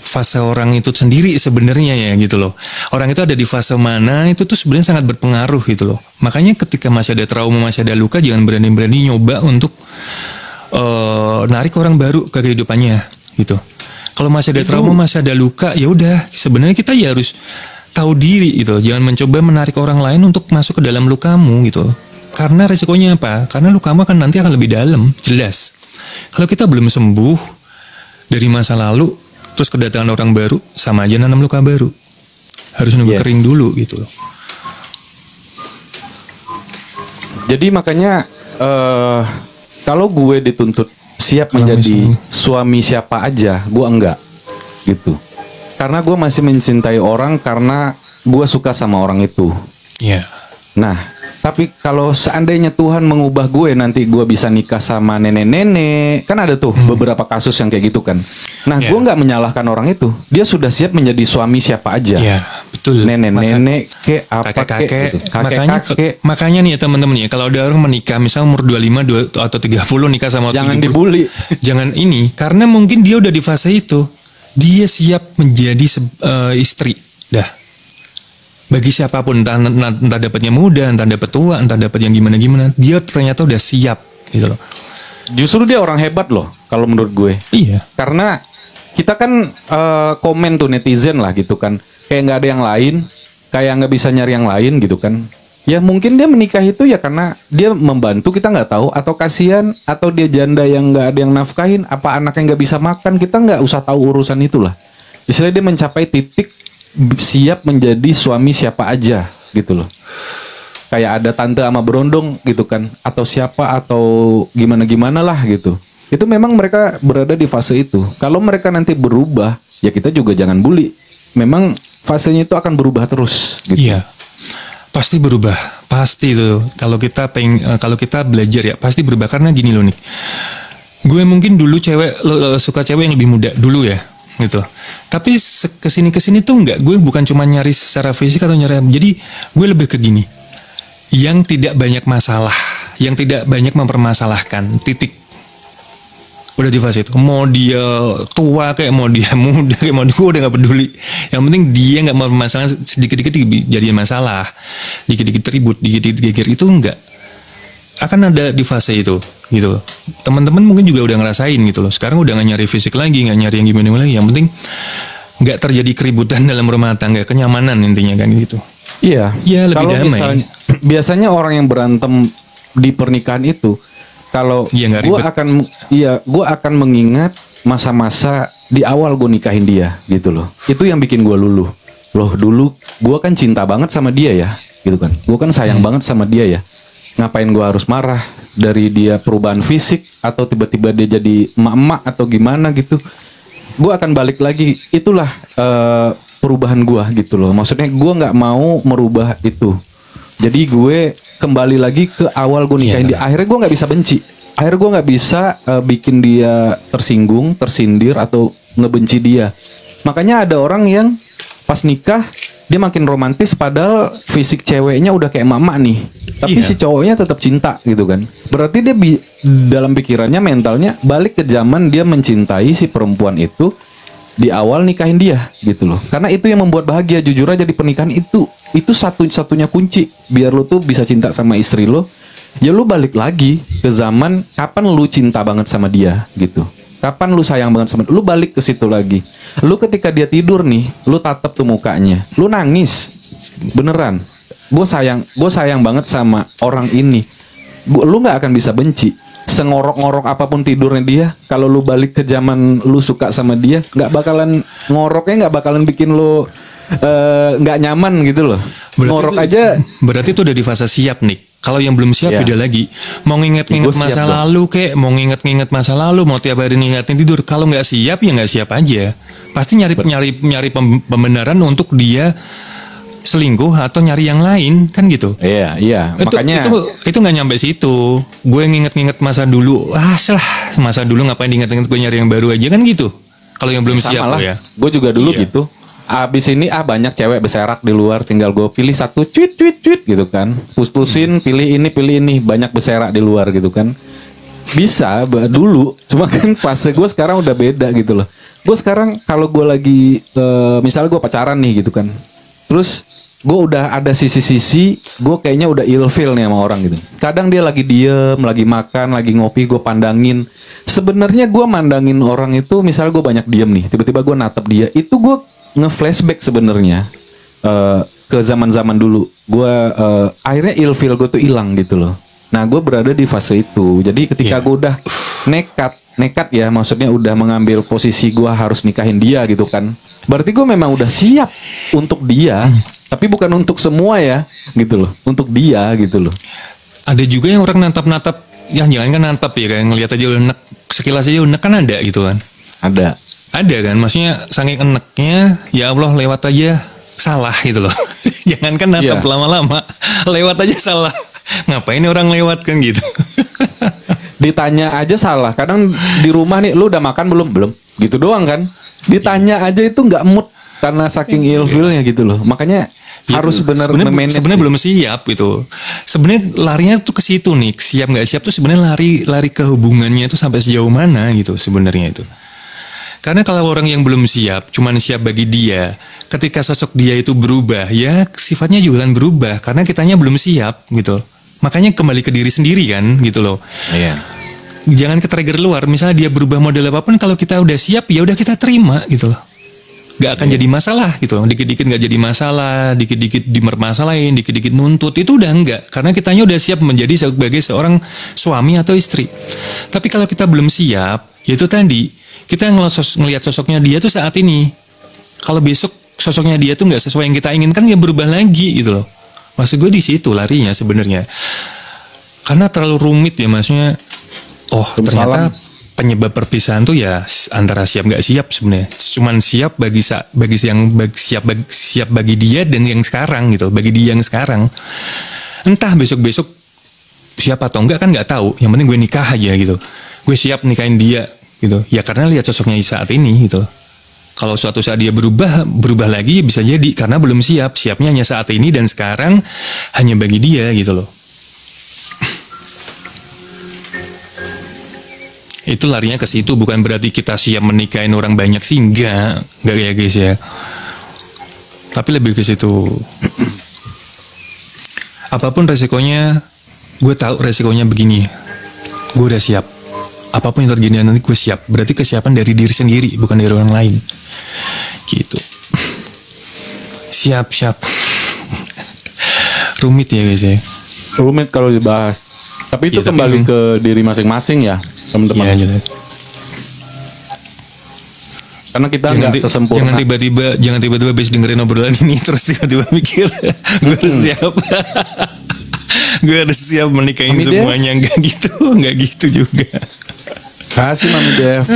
fase orang itu sendiri sebenarnya ya gitu loh. Orang itu ada di fase mana itu tuh sebenarnya sangat berpengaruh gitu loh. Makanya ketika masih ada trauma, masih ada luka, jangan berani-berani nyoba untuk narik orang baru ke kehidupannya gitu. Kalau masih ada trauma, masih ada luka, ya udah sebenarnya kita ya harus tahu diri gitu. Jangan mencoba menarik orang lain untuk masuk ke dalam lukamu gitu. Karena resikonya apa? Karena lukamu akan nanti akan lebih dalam, jelas. Kalau kita belum sembuh dari masa lalu, terus kedatangan orang baru, sama aja nanam luka baru. Harus nunggu kering dulu gitu. Jadi makanya kalau gue dituntut siap menjadi suami siapa aja, gue enggak gitu. Karena gue masih mencintai orang karena gue suka sama orang itu. Iya. Nah, tapi kalau seandainya Tuhan mengubah gue, nanti gue bisa nikah sama nenek-nenek. Kan ada tuh beberapa kasus yang kayak gitu kan. Nah, gue nggak menyalahkan orang itu. Dia sudah siap menjadi suami siapa aja. Iya, Betul. Nenek-nenek ke apa Kakek-kakek. gitu. Makanya nih ya teman-teman ya, kalau ada orang menikah misalnya umur 25 atau 30 nikah sama Jangan 70. dibully. Jangan ini, karena mungkin dia udah di fase itu. Dia siap menjadi istri. Dah. Bagi siapapun, entah dapatnya muda, entah dapat tua, entah dapat yang gimana-gimana, dia ternyata udah siap gitu loh. Justru dia orang hebat loh kalau menurut gue. Iya. Karena kita kan komen tuh netizen lah gitu kan. Kayak nggak ada yang lain, kayak nggak bisa nyari yang lain gitu kan. Ya mungkin dia menikah itu ya karena dia membantu, kita nggak tahu, atau kasihan, atau dia janda yang nggak ada yang nafkahin, apa anaknya nggak bisa makan, kita nggak usah tahu urusan itulah. Istilahnya dia mencapai titik siap menjadi suami siapa aja gitu loh. Kayak ada tante sama berondong gitu kan, atau siapa, atau gimana-gimana lah gitu. Itu memang mereka berada di fase itu. Kalau mereka nanti berubah, ya kita juga jangan bully. Memang fasenya itu akan berubah terus gitu. Iya. Pasti berubah, pasti itu. Kalau kita belajar ya pasti berubah, karena gini loh Nick. Gue mungkin dulu suka cewek yang lebih muda dulu ya, gitu. Tapi kesini tuh enggak. Gue bukan cuma nyari secara fisik atau nyari. Jadi gue lebih ke gini. Yang tidak banyak masalah, yang tidak banyak mempermasalahkan. Titik. Udah di fase itu. Mau dia tua kayak mau dia muda kayak mau dia, gue udah gak peduli. Yang penting dia gak mau masalah, sedikit-dikit jadi masalah, dikit-dikit ribut, dikit-dikit geger, itu enggak akan ada di fase itu gitu. Teman-teman mungkin juga udah ngerasain gitu loh. Sekarang udah gak nyari fisik lagi, gak nyari yang gimana lagi. Yang penting gak terjadi keributan dalam rumah tangga, kenyamanan intinya kan gitu. Iya. Ya lebih damai. Misalnya, biasanya orang yang berantem di pernikahan itu, kalau gue akan mengingat masa-masa di awal gue nikahin dia gitu loh. Itu yang bikin gue luluh. Loh dulu gue kan cinta banget sama dia ya, gitu kan. Gue kan sayang banget sama dia ya. Ngapain gue harus marah dari dia perubahan fisik atau tiba-tiba dia jadi emak-emak atau gimana gitu. Gue akan balik lagi. Itulah perubahan gue gitu loh. Maksudnya gue nggak mau merubah itu. Jadi gue kembali lagi ke awal gue nikahin dia. Akhirnya gue nggak bisa benci. Akhirnya gue nggak bisa bikin dia tersinggung, tersindir, atau ngebenci dia. Makanya ada orang yang pas nikah dia makin romantis padahal fisik ceweknya udah kayak mama nih. Tapi si cowoknya tetap cinta gitu kan. Berarti dia dalam pikirannya, mentalnya balik ke zaman dia mencintai si perempuan itu di awal nikahin dia gitu loh. Karena itu yang membuat bahagia. Jujur aja di pernikahan itu satu-satunya kunci biar lu tuh bisa cinta sama istri lo. Ya lu balik lagi ke zaman kapan lu cinta banget sama dia gitu. Kapan lu sayang banget sama dia, lu balik ke situ lagi. Lu ketika dia tidur nih, lu tatap tuh mukanya, lu nangis. Beneran. Gue sayang banget sama orang ini. Lu nggak akan bisa benci. Sengorok-ngorok apapun tidurnya dia, kalau lu balik ke zaman lu suka sama dia, nggak bakalan ngoroknya, nggak bakalan bikin lu nggak nyaman gitu loh. Ngorok aja. Berarti itu udah di fase siap nih. Kalau yang belum siap beda lagi. Mau nginget-nginget masa lalu kek, mau nginget-nginget masa lalu, mau tiap hari ngingetin tidur. Kalau nggak siap ya nggak siap aja. Pasti nyari pembenaran untuk dia selingkuh atau nyari yang lain kan gitu. Iya. Makanya itu nggak nyampe situ. Gue nginget-nginget masa dulu. Masa dulu ngapain diinget-inget, gue nyari yang baru aja kan gitu. Kalau yang belum siap lah. ya. Gue juga dulu gitu. Abis ini banyak cewek berserak di luar, tinggal gue pilih satu cuit gitu kan. Pus-pusin, pilih ini, banyak berserak di luar gitu kan. Bisa dulu, cuma kan fase gue sekarang udah beda gitu loh. Gue sekarang kalau gue lagi misalnya gue pacaran nih gitu kan. Terus gue udah ada sisi-sisi gue kayaknya udah ilfeel nih sama orang gitu. Kadang dia lagi diem, lagi makan, lagi ngopi, gue pandangin. Sebenarnya gue mandangin orang itu, misalnya gue banyak diem nih, tiba-tiba gue natap dia, itu gue nge-flashback sebenarnya ke zaman-zaman dulu. Gue akhirnya ilfeel gue tuh hilang gitu loh. Nah gue berada di fase itu. Jadi ketika gue udah nekat ya, maksudnya udah mengambil posisi gue harus nikahin dia gitu kan. Berarti gue memang udah siap untuk dia, tapi bukan untuk semua ya gitu loh. Untuk dia gitu loh. Ada juga yang orang natap-natap, yang jangan kan natap ya, kayak ngeliat aja unek, sekilas aja unek kan ada gitu kan. Ada kan, maksudnya saking eneknya, ya Allah lewat aja salah gitu loh. Jangan kan natap lama-lama, lewat aja salah. Ngapain orang lewat kan gitu. Ditanya aja salah. Kadang di rumah nih, lu udah makan belum? Belum. Gitu doang kan. Ditanya aja itu nggak mood. karena saking ilfilnya gitu loh. Makanya harus benar sebenarnya belum siap gitu. Sebenarnya larinya tuh ke situ nih, siap nggak siap tuh sebenarnya lari ke hubungannya itu sampai sejauh mana gitu sebenarnya itu. Karena kalau orang yang belum siap, cuman siap bagi dia, ketika sosok dia itu berubah, ya sifatnya juga kan berubah karena kitanya belum siap gitu. Makanya kembali ke diri sendiri kan gitu loh. Iya. Jangan ke trigger luar. Misalnya dia berubah model apapun, kalau kita udah siap ya udah kita terima gitu loh. Gak akan jadi masalah gitu. Dikit-dikit gak jadi masalah, dikit-dikit dimermasalahin, dikit-dikit nuntut, itu udah enggak. Karena kitanya udah siap menjadi sebagai seorang suami atau istri. Tapi kalau kita belum siap, yaitu tadi, kita ngelihat sosoknya dia tuh saat ini. Kalau besok sosoknya dia tuh gak sesuai yang kita inginkan, ya berubah lagi gitu loh. Maksud gue di situ larinya sebenarnya. Karena terlalu rumit ya, maksudnya. Oh, ternyata penyebab perpisahan tuh ya antara siap nggak siap sebenarnya. Cuman siap siap bagi dia dan yang sekarang gitu, bagi dia yang sekarang. Entah besok-besok siap atau enggak kan nggak tahu. Yang penting gue nikah aja gitu. Gue siap nikahin dia gitu. Ya karena lihat sosoknya saat ini gitu. Kalau suatu saat dia berubah lagi bisa jadi karena belum siap. Siapnya hanya saat ini dan sekarang hanya bagi dia gitu loh. Itu larinya ke situ, bukan berarti kita siap menikahin orang banyak sih, enggak ya guys ya. Tapi lebih ke situ. Apapun resikonya, gue tahu resikonya begini. Gue udah siap. Apapun yang terjadi nanti gue siap. Berarti kesiapan dari diri sendiri, bukan dari orang lain. Gitu. Siap. Rumit ya guys ya. Rumit kalau dibahas. Tapi itu ya, kembali ke diri masing-masing ya. Teman-teman. Ya, karena kita nggak sesempurna. Jangan tiba-tiba habis dengerin obrolan ini terus tiba-tiba mikir gue harus siap. Gue harus siap menikahin Mami semuanya. Nggak gitu juga. Kasih Mami Dev.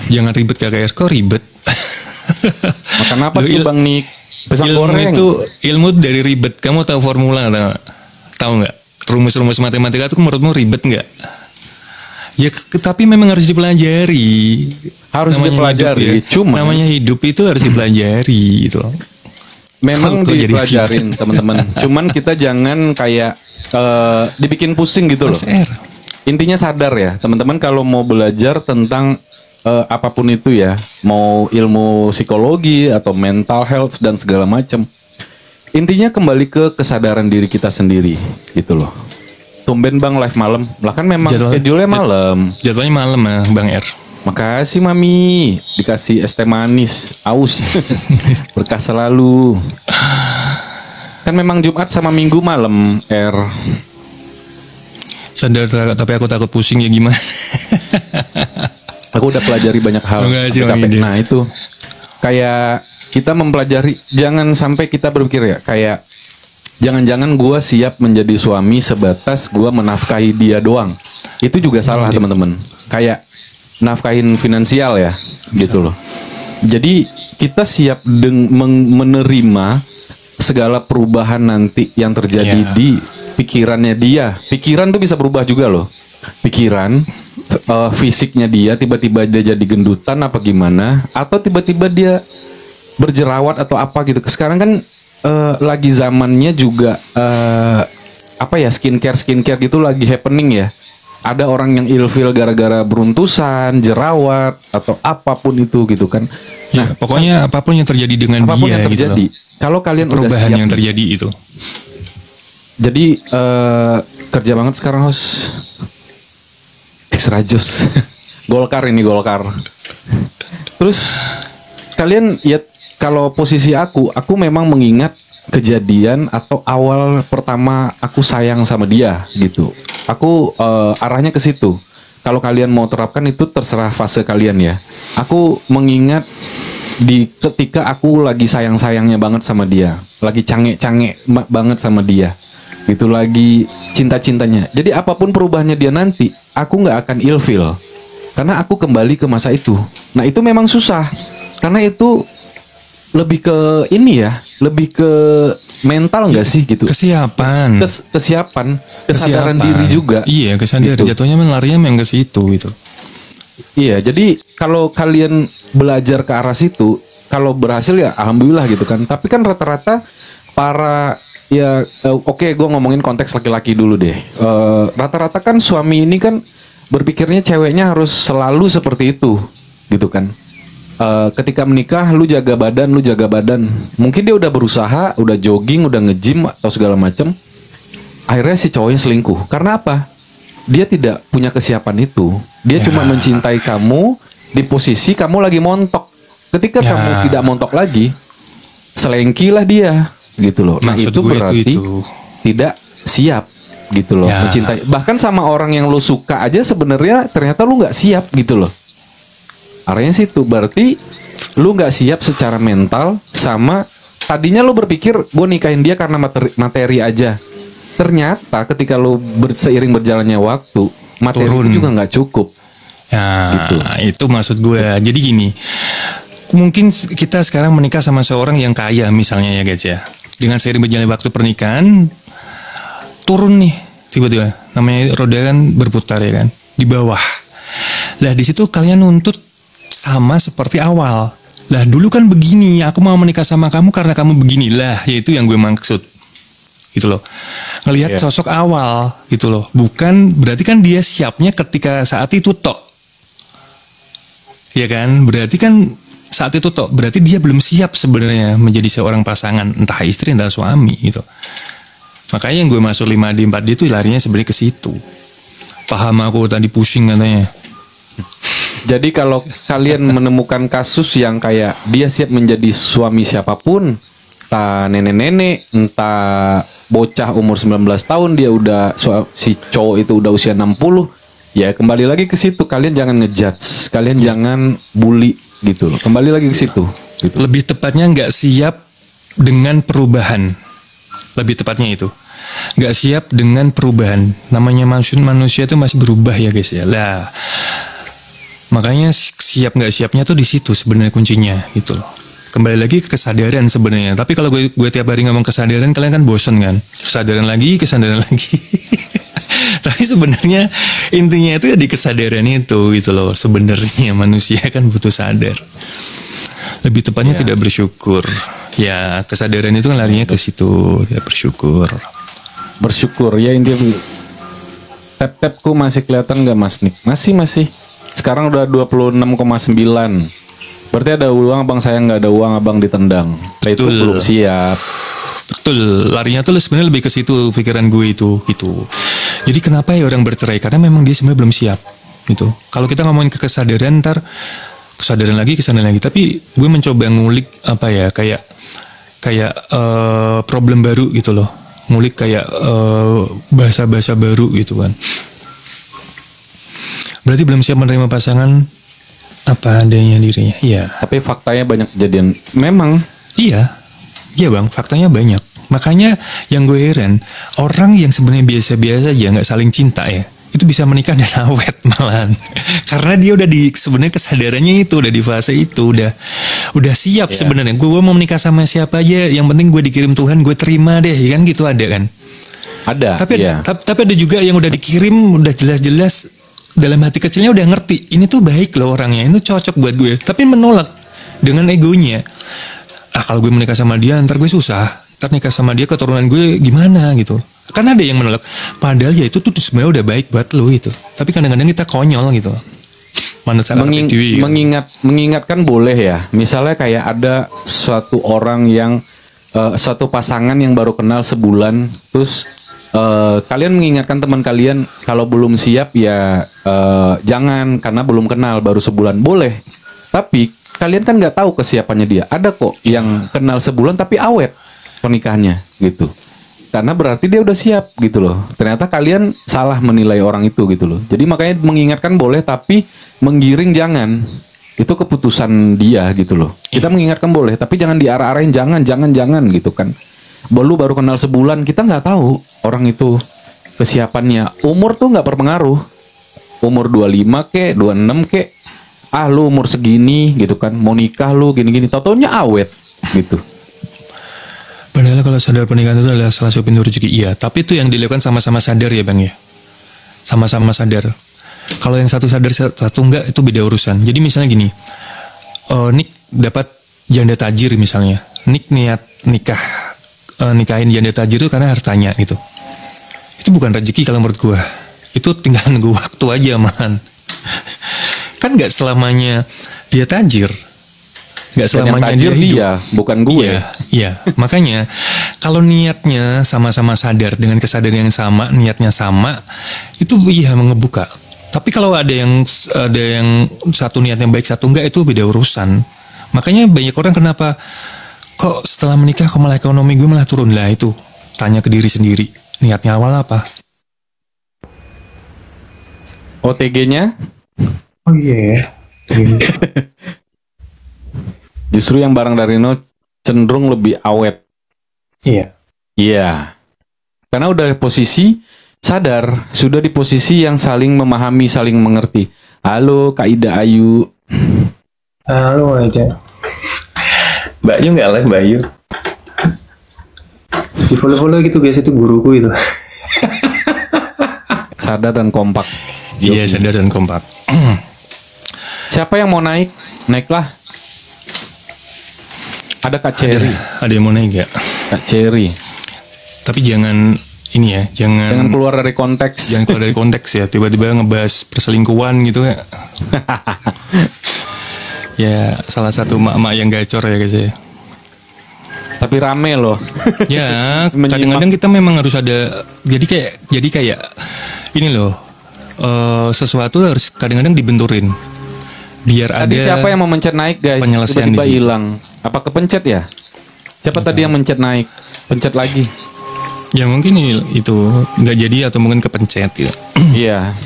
Jangan ribet KKR, kok ribet. Makan apa tuh Bang Nik? Pisang goreng. Ilmu dari ribet. Kamu tahu formula tahu nggak? Rumus-rumus matematika itu menurutmu ribet nggak? Ya tapi memang harus dipelajari. Harus dipelajari. Cuma namanya hidup itu harus dipelajari gitu loh. Memang dipelajarin teman-teman. Cuman kita jangan kayak dibikin pusing gitu loh. Intinya sadar ya teman-teman, kalau mau belajar tentang apapun itu ya, mau ilmu psikologi atau mental health dan segala macam. Intinya kembali ke kesadaran diri kita sendiri gitu loh. Tumben Bang live malam. Lah kan memang schedule-nya malam. Jadwalnya malam ya Bang R. Makasih Mami. Dikasih es teh manis. Aus. Berkah selalu. Kan memang Jumat sama Minggu malam R. Sadar tapi aku takut pusing ya gimana. Aku udah pelajari banyak hal. Nah itu. Kayak kita mempelajari, jangan sampai kita berpikir ya kayak jangan-jangan gue siap menjadi suami sebatas gue menafkahi dia doang. Itu juga salah teman-teman. Kayak nafkahin finansial ya gitu loh. Jadi kita siap menerima segala perubahan nanti yang terjadi di pikirannya dia. Pikiran tuh bisa berubah juga loh. Pikiran fisiknya dia tiba-tiba dia jadi gendutan apa gimana, atau tiba-tiba dia berjerawat atau apa gitu. Sekarang kan lagi zamannya juga apa ya, skincare gitu lagi happening ya. Ada orang yang ilfil gara-gara beruntusan, jerawat atau apapun itu gitu kan. Nah, ya, pokoknya apapun yang terjadi dengan apapun dia yang terjadi. Gitu kalau kalian perubahan udah siap yang terjadi itu. Jadi kerja banget sekarang host. Extra Jus. Golkar. Terus kalian ya, kalau posisi aku memang mengingat kejadian atau awal pertama aku sayang sama dia gitu. Aku arahnya ke situ. Kalau kalian mau terapkan itu terserah fase kalian ya. Aku mengingat di ketika aku lagi sayang-sayangnya banget sama dia, lagi cange-cange banget sama dia. Itu lagi cinta-cintanya. Jadi apapun perubahannya dia nanti, aku nggak akan ilfil. Karena aku kembali ke masa itu. Nah itu memang susah. Karena itu lebih ke ini ya, lebih ke mental nggak sih gitu? Kesiapan, kesadaran diri juga. Iya, kesadaran. Gitu. Jatuhnya larinya memang ke situ gitu. Iya, jadi kalau kalian belajar ke arah situ, kalau berhasil ya alhamdulillah gitu kan. Tapi kan rata-rata para ya oke, gue ngomongin konteks laki-laki dulu deh. Rata-rata kan suami ini kan berpikirnya ceweknya harus selalu seperti itu gitu kan. Ketika menikah lu jaga badan. Mungkin dia udah berusaha, udah jogging, udah nge-gym atau segala macam. Akhirnya si cowoknya selingkuh. Karena apa? Dia tidak punya kesiapan itu. Dia cuma mencintai kamu di posisi kamu lagi montok. Ketika kamu tidak montok lagi, selengkilah dia gitu loh. Nah, itu berarti tidak siap gitu loh, mencintai. Bahkan sama orang yang lo suka aja sebenarnya ternyata lu nggak siap gitu loh. Artinya situ berarti lu nggak siap secara mental. Sama tadinya lu berpikir gue nikahin dia karena materi aja. Ternyata ketika lu seiring berjalannya waktu, materi itu juga nggak cukup. Gitu. Itu maksud gue. Jadi gini, mungkin kita sekarang menikah sama seorang yang kaya misalnya ya guys ya. Dengan seiring berjalannya waktu pernikahan, turun nih tiba-tiba, namanya roda kan berputar ya kan, di bawah. Lah di situ kalian nuntut sama seperti awal. Lah dulu kan begini, aku mau menikah sama kamu karena kamu begini. Lah yaitu yang gue maksud gitu loh. Ngelihat sosok awal gitu loh. Bukan berarti kan dia siapnya ketika saat itu tok. Ya kan? Berarti kan saat itu tok. Berarti dia belum siap sebenarnya menjadi seorang pasangan, entah istri entah suami gitu. Makanya yang gue masuk 5D 4D itu larinya sebenarnya ke situ. Paham aku tadi pusing katanya. Jadi kalau kalian menemukan kasus yang kayak dia siap menjadi suami siapapun, entah nenek-nenek, entah bocah umur 19 tahun dia udah si cowok itu udah usia 60, ya kembali lagi ke situ. Kalian jangan ngejudge, kalian jangan bully gitu loh. Kembali lagi ke situ. Gitu. Lebih tepatnya nggak siap dengan perubahan. Lebih tepatnya itu nggak siap dengan perubahan. Namanya manusia itu masih berubah ya guys ya. Lah makanya siap nggak siapnya tuh di situ sebenarnya kuncinya gitu loh. Kembali lagi ke kesadaran sebenarnya. Tapi kalau gue tiap hari ngomong kesadaran, kalian kan bosen kan. Kesadaran lagi. Tapi sebenarnya intinya itu ya di kesadaran itu gitu loh. Sebenarnya manusia kan butuh sadar. Lebih tepatnya tidak bersyukur. Ya kesadaran itu kan larinya ke situ. Ya bersyukur ya intinya. Tap-tapku masih kelihatan nggak Mas Nick? Masih. Sekarang udah 26,9. Berarti ada uang abang, saya nggak ada uang abang ditendang. Itu belum siap. Betul, larinya tuh sebenarnya lebih ke situ pikiran gue itu gitu. Jadi kenapa ya orang bercerai? Karena memang dia sebenarnya belum siap gitu. Kalau kita ngomongin ke kesadaran, ntar kesadaran lagi. Tapi gue mencoba ngulik apa ya, kayak problem baru gitu loh. Ngulik kayak bahasa-bahasa baru gitu kan. Berarti belum siap menerima pasangan apa adanya dirinya. Iya. Tapi faktanya banyak kejadian. Memang. Iya bang, faktanya banyak. Makanya yang gue heran, orang yang sebenarnya biasa-biasa aja nggak saling cinta ya, itu bisa menikah dan awet malahan. Karena dia udah sebenarnya kesadarannya itu udah di fase itu, udah siap sebenarnya. Gue mau menikah sama siapa aja, yang penting gue dikirim Tuhan, gue terima deh, kan gitu ada kan? Ada. Tapi ada juga yang udah dikirim, udah jelas-jelas dalam hati kecilnya udah ngerti, ini tuh baik loh orangnya, ini tuh cocok buat gue, tapi menolak dengan egonya. Kalau gue menikah sama dia ntar gue susah, ntar nikah sama dia keturunan gue gimana gitu. Karena ada yang menolak, padahal ya itu tuh sebenarnya udah baik buat lo gitu. Tapi kadang-kadang kita konyol gitu. Mengingatkan boleh ya. Misalnya kayak ada suatu orang yang suatu pasangan yang baru kenal sebulan, terus kalian mengingatkan teman kalian kalau belum siap ya jangan, karena belum kenal baru sebulan. Boleh, tapi kalian kan nggak tahu kesiapannya dia. Ada kok yang kenal sebulan tapi awet pernikahannya gitu, karena berarti dia udah siap gitu loh. Ternyata kalian salah menilai orang itu gitu loh. Jadi makanya mengingatkan boleh, tapi menggiring jangan. Itu keputusan dia gitu loh. Kita mengingatkan boleh, tapi jangan diarah-arahin, jangan gitu kan. Baru kenal sebulan, kita nggak tahu orang itu kesiapannya. Umur tuh nggak berpengaruh. Umur 25 kek, 26 kek, lu umur segini gitu kan, mau nikah lu gini-gini, tau-taunya awet gitu. Padahal kalau sadar pernikahan itu adalah salah satu pintu rezeki, iya. Tapi itu yang dilakukan sama-sama sadar ya bang ya. Sama-sama sadar. Kalau yang satu sadar satu enggak, itu beda urusan. Jadi misalnya gini, Nick dapat janda tajir misalnya. Nick niat nikahin janda tajir itu karena hartanya gitu. Itu bukan rezeki kalau menurut gue. Itu tinggal nunggu waktu aja man. Kan nggak selamanya dia tajir. Nggak selamanya dia hidup. Dia, bukan gue. Iya. Makanya kalau niatnya sama-sama sadar dengan kesadaran yang sama, niatnya sama, itu iya mengebuka. Tapi kalau ada yang satu niatnya baik, satu enggak, itu beda urusan. Makanya banyak orang kenapa kok setelah menikah kok malah ekonomi gue malah turun lah itu. Tanya ke diri sendiri, niatnya awal apa? OTG-nya? Oh iya. Justru yang barang dari No cenderung lebih awet. Iya. Iya. Karena udah posisi sadar, sudah di posisi yang saling memahami, saling mengerti. Halo Kak Ida Ayu. Halo aja. Mbak Yu nggak live Mbak Yu? Di follow gitu guys, itu guruku itu. Sadar dan kompak. Iya, sadar dan kompak. Siapa yang mau naik? Naiklah. Ada Kak Cherry. Ada yang mau naik gak? Kak Cherry. Tapi jangan ini ya, jangan keluar dari konteks. Jangan keluar dari konteks ya. Tiba-tiba ngebahas perselingkuhan gitu ya. Ya, salah satu mak-mak yang gacor ya guys ya. Tapi rame loh. Ya, kadang-kadang kita memang harus ada. Jadi kayak ini loh. Sesuatu harus kadang-kadang dibenturin. Biar tadi ada. Siapa yang mau mencet naik guys? Penyelesaian tiba-tiba hilang. Apa kepencet ya? Siapa tadi yang mencet naik? Pencet lagi. Ya mungkin itu nggak jadi atau mungkin kepencet gitu. Iya.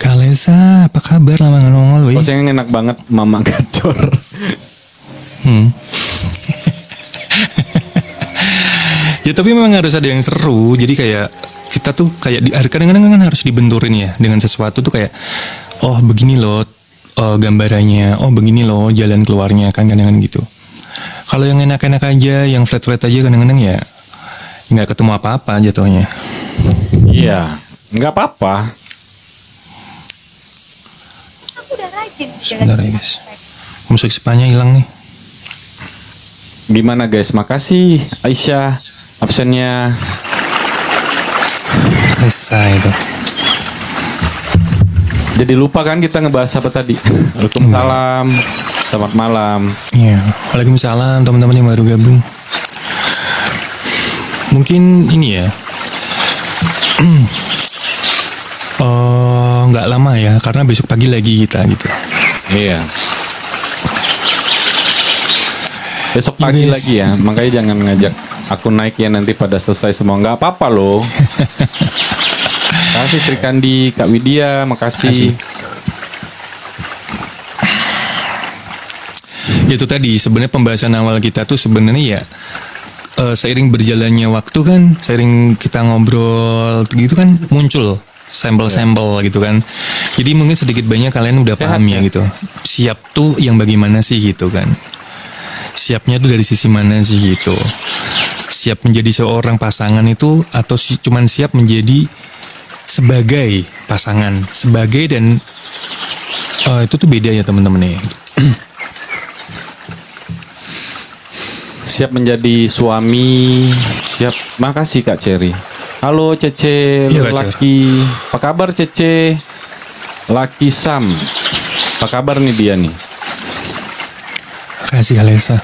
Kalesa, apa kabar lama nggak nongol? Posnya enak banget, mama gacor. Ya tapi memang harus ada yang seru. Jadi kayak kita tuh kayak kadang-kadang kan harus dibenturin ya dengan sesuatu tuh kayak oh begini loh gambarannya, oh begini loh jalan keluarnya kan kadang-kadang gitu. Kalau yang enak-enak aja, yang flat-flat aja kadang-kadang ya nggak ketemu apa-apa jatuhnya. Iya, nggak apa-apa. Sebentar ya guys, musik Spanya hilang nih. Gimana guys? Makasih Aisyah absennya. Selesai itu. Jadi lupa kan kita ngebahas apa tadi? Waalaikumsalam. Selamat malam. Iya, waalaikumsalam teman-teman yang baru gabung. Mungkin ini ya. Nggak lama ya, karena besok pagi lagi kita gitu. Iya. Besok pagi lagi ya, makanya jangan ngajak aku naik ya nanti pada selesai semua. Nggak apa-apa loh. Makasih Sri Kandi, Kak Widya, makasih. Itu tadi sebenarnya pembahasan awal kita tuh sebenarnya ya seiring berjalannya waktu kan, seiring kita ngobrol gitu kan muncul sampel-sampel gitu kan. Jadi mungkin sedikit banyak kalian udah paham ya gitu. Siap tuh yang bagaimana sih gitu kan. Siapnya tuh dari sisi mana sih gitu. Siap menjadi seorang pasangan itu atau cuman siap menjadi sebagai pasangan, sebagai dan itu tuh beda ya teman-teman ya. Siap menjadi suami, siap. Makasih Kak Cherry. Halo Cece, iya, Laki. Apa kabar Cece? Laki Sam. Apa kabar nih dia nih? Makasih Alesa.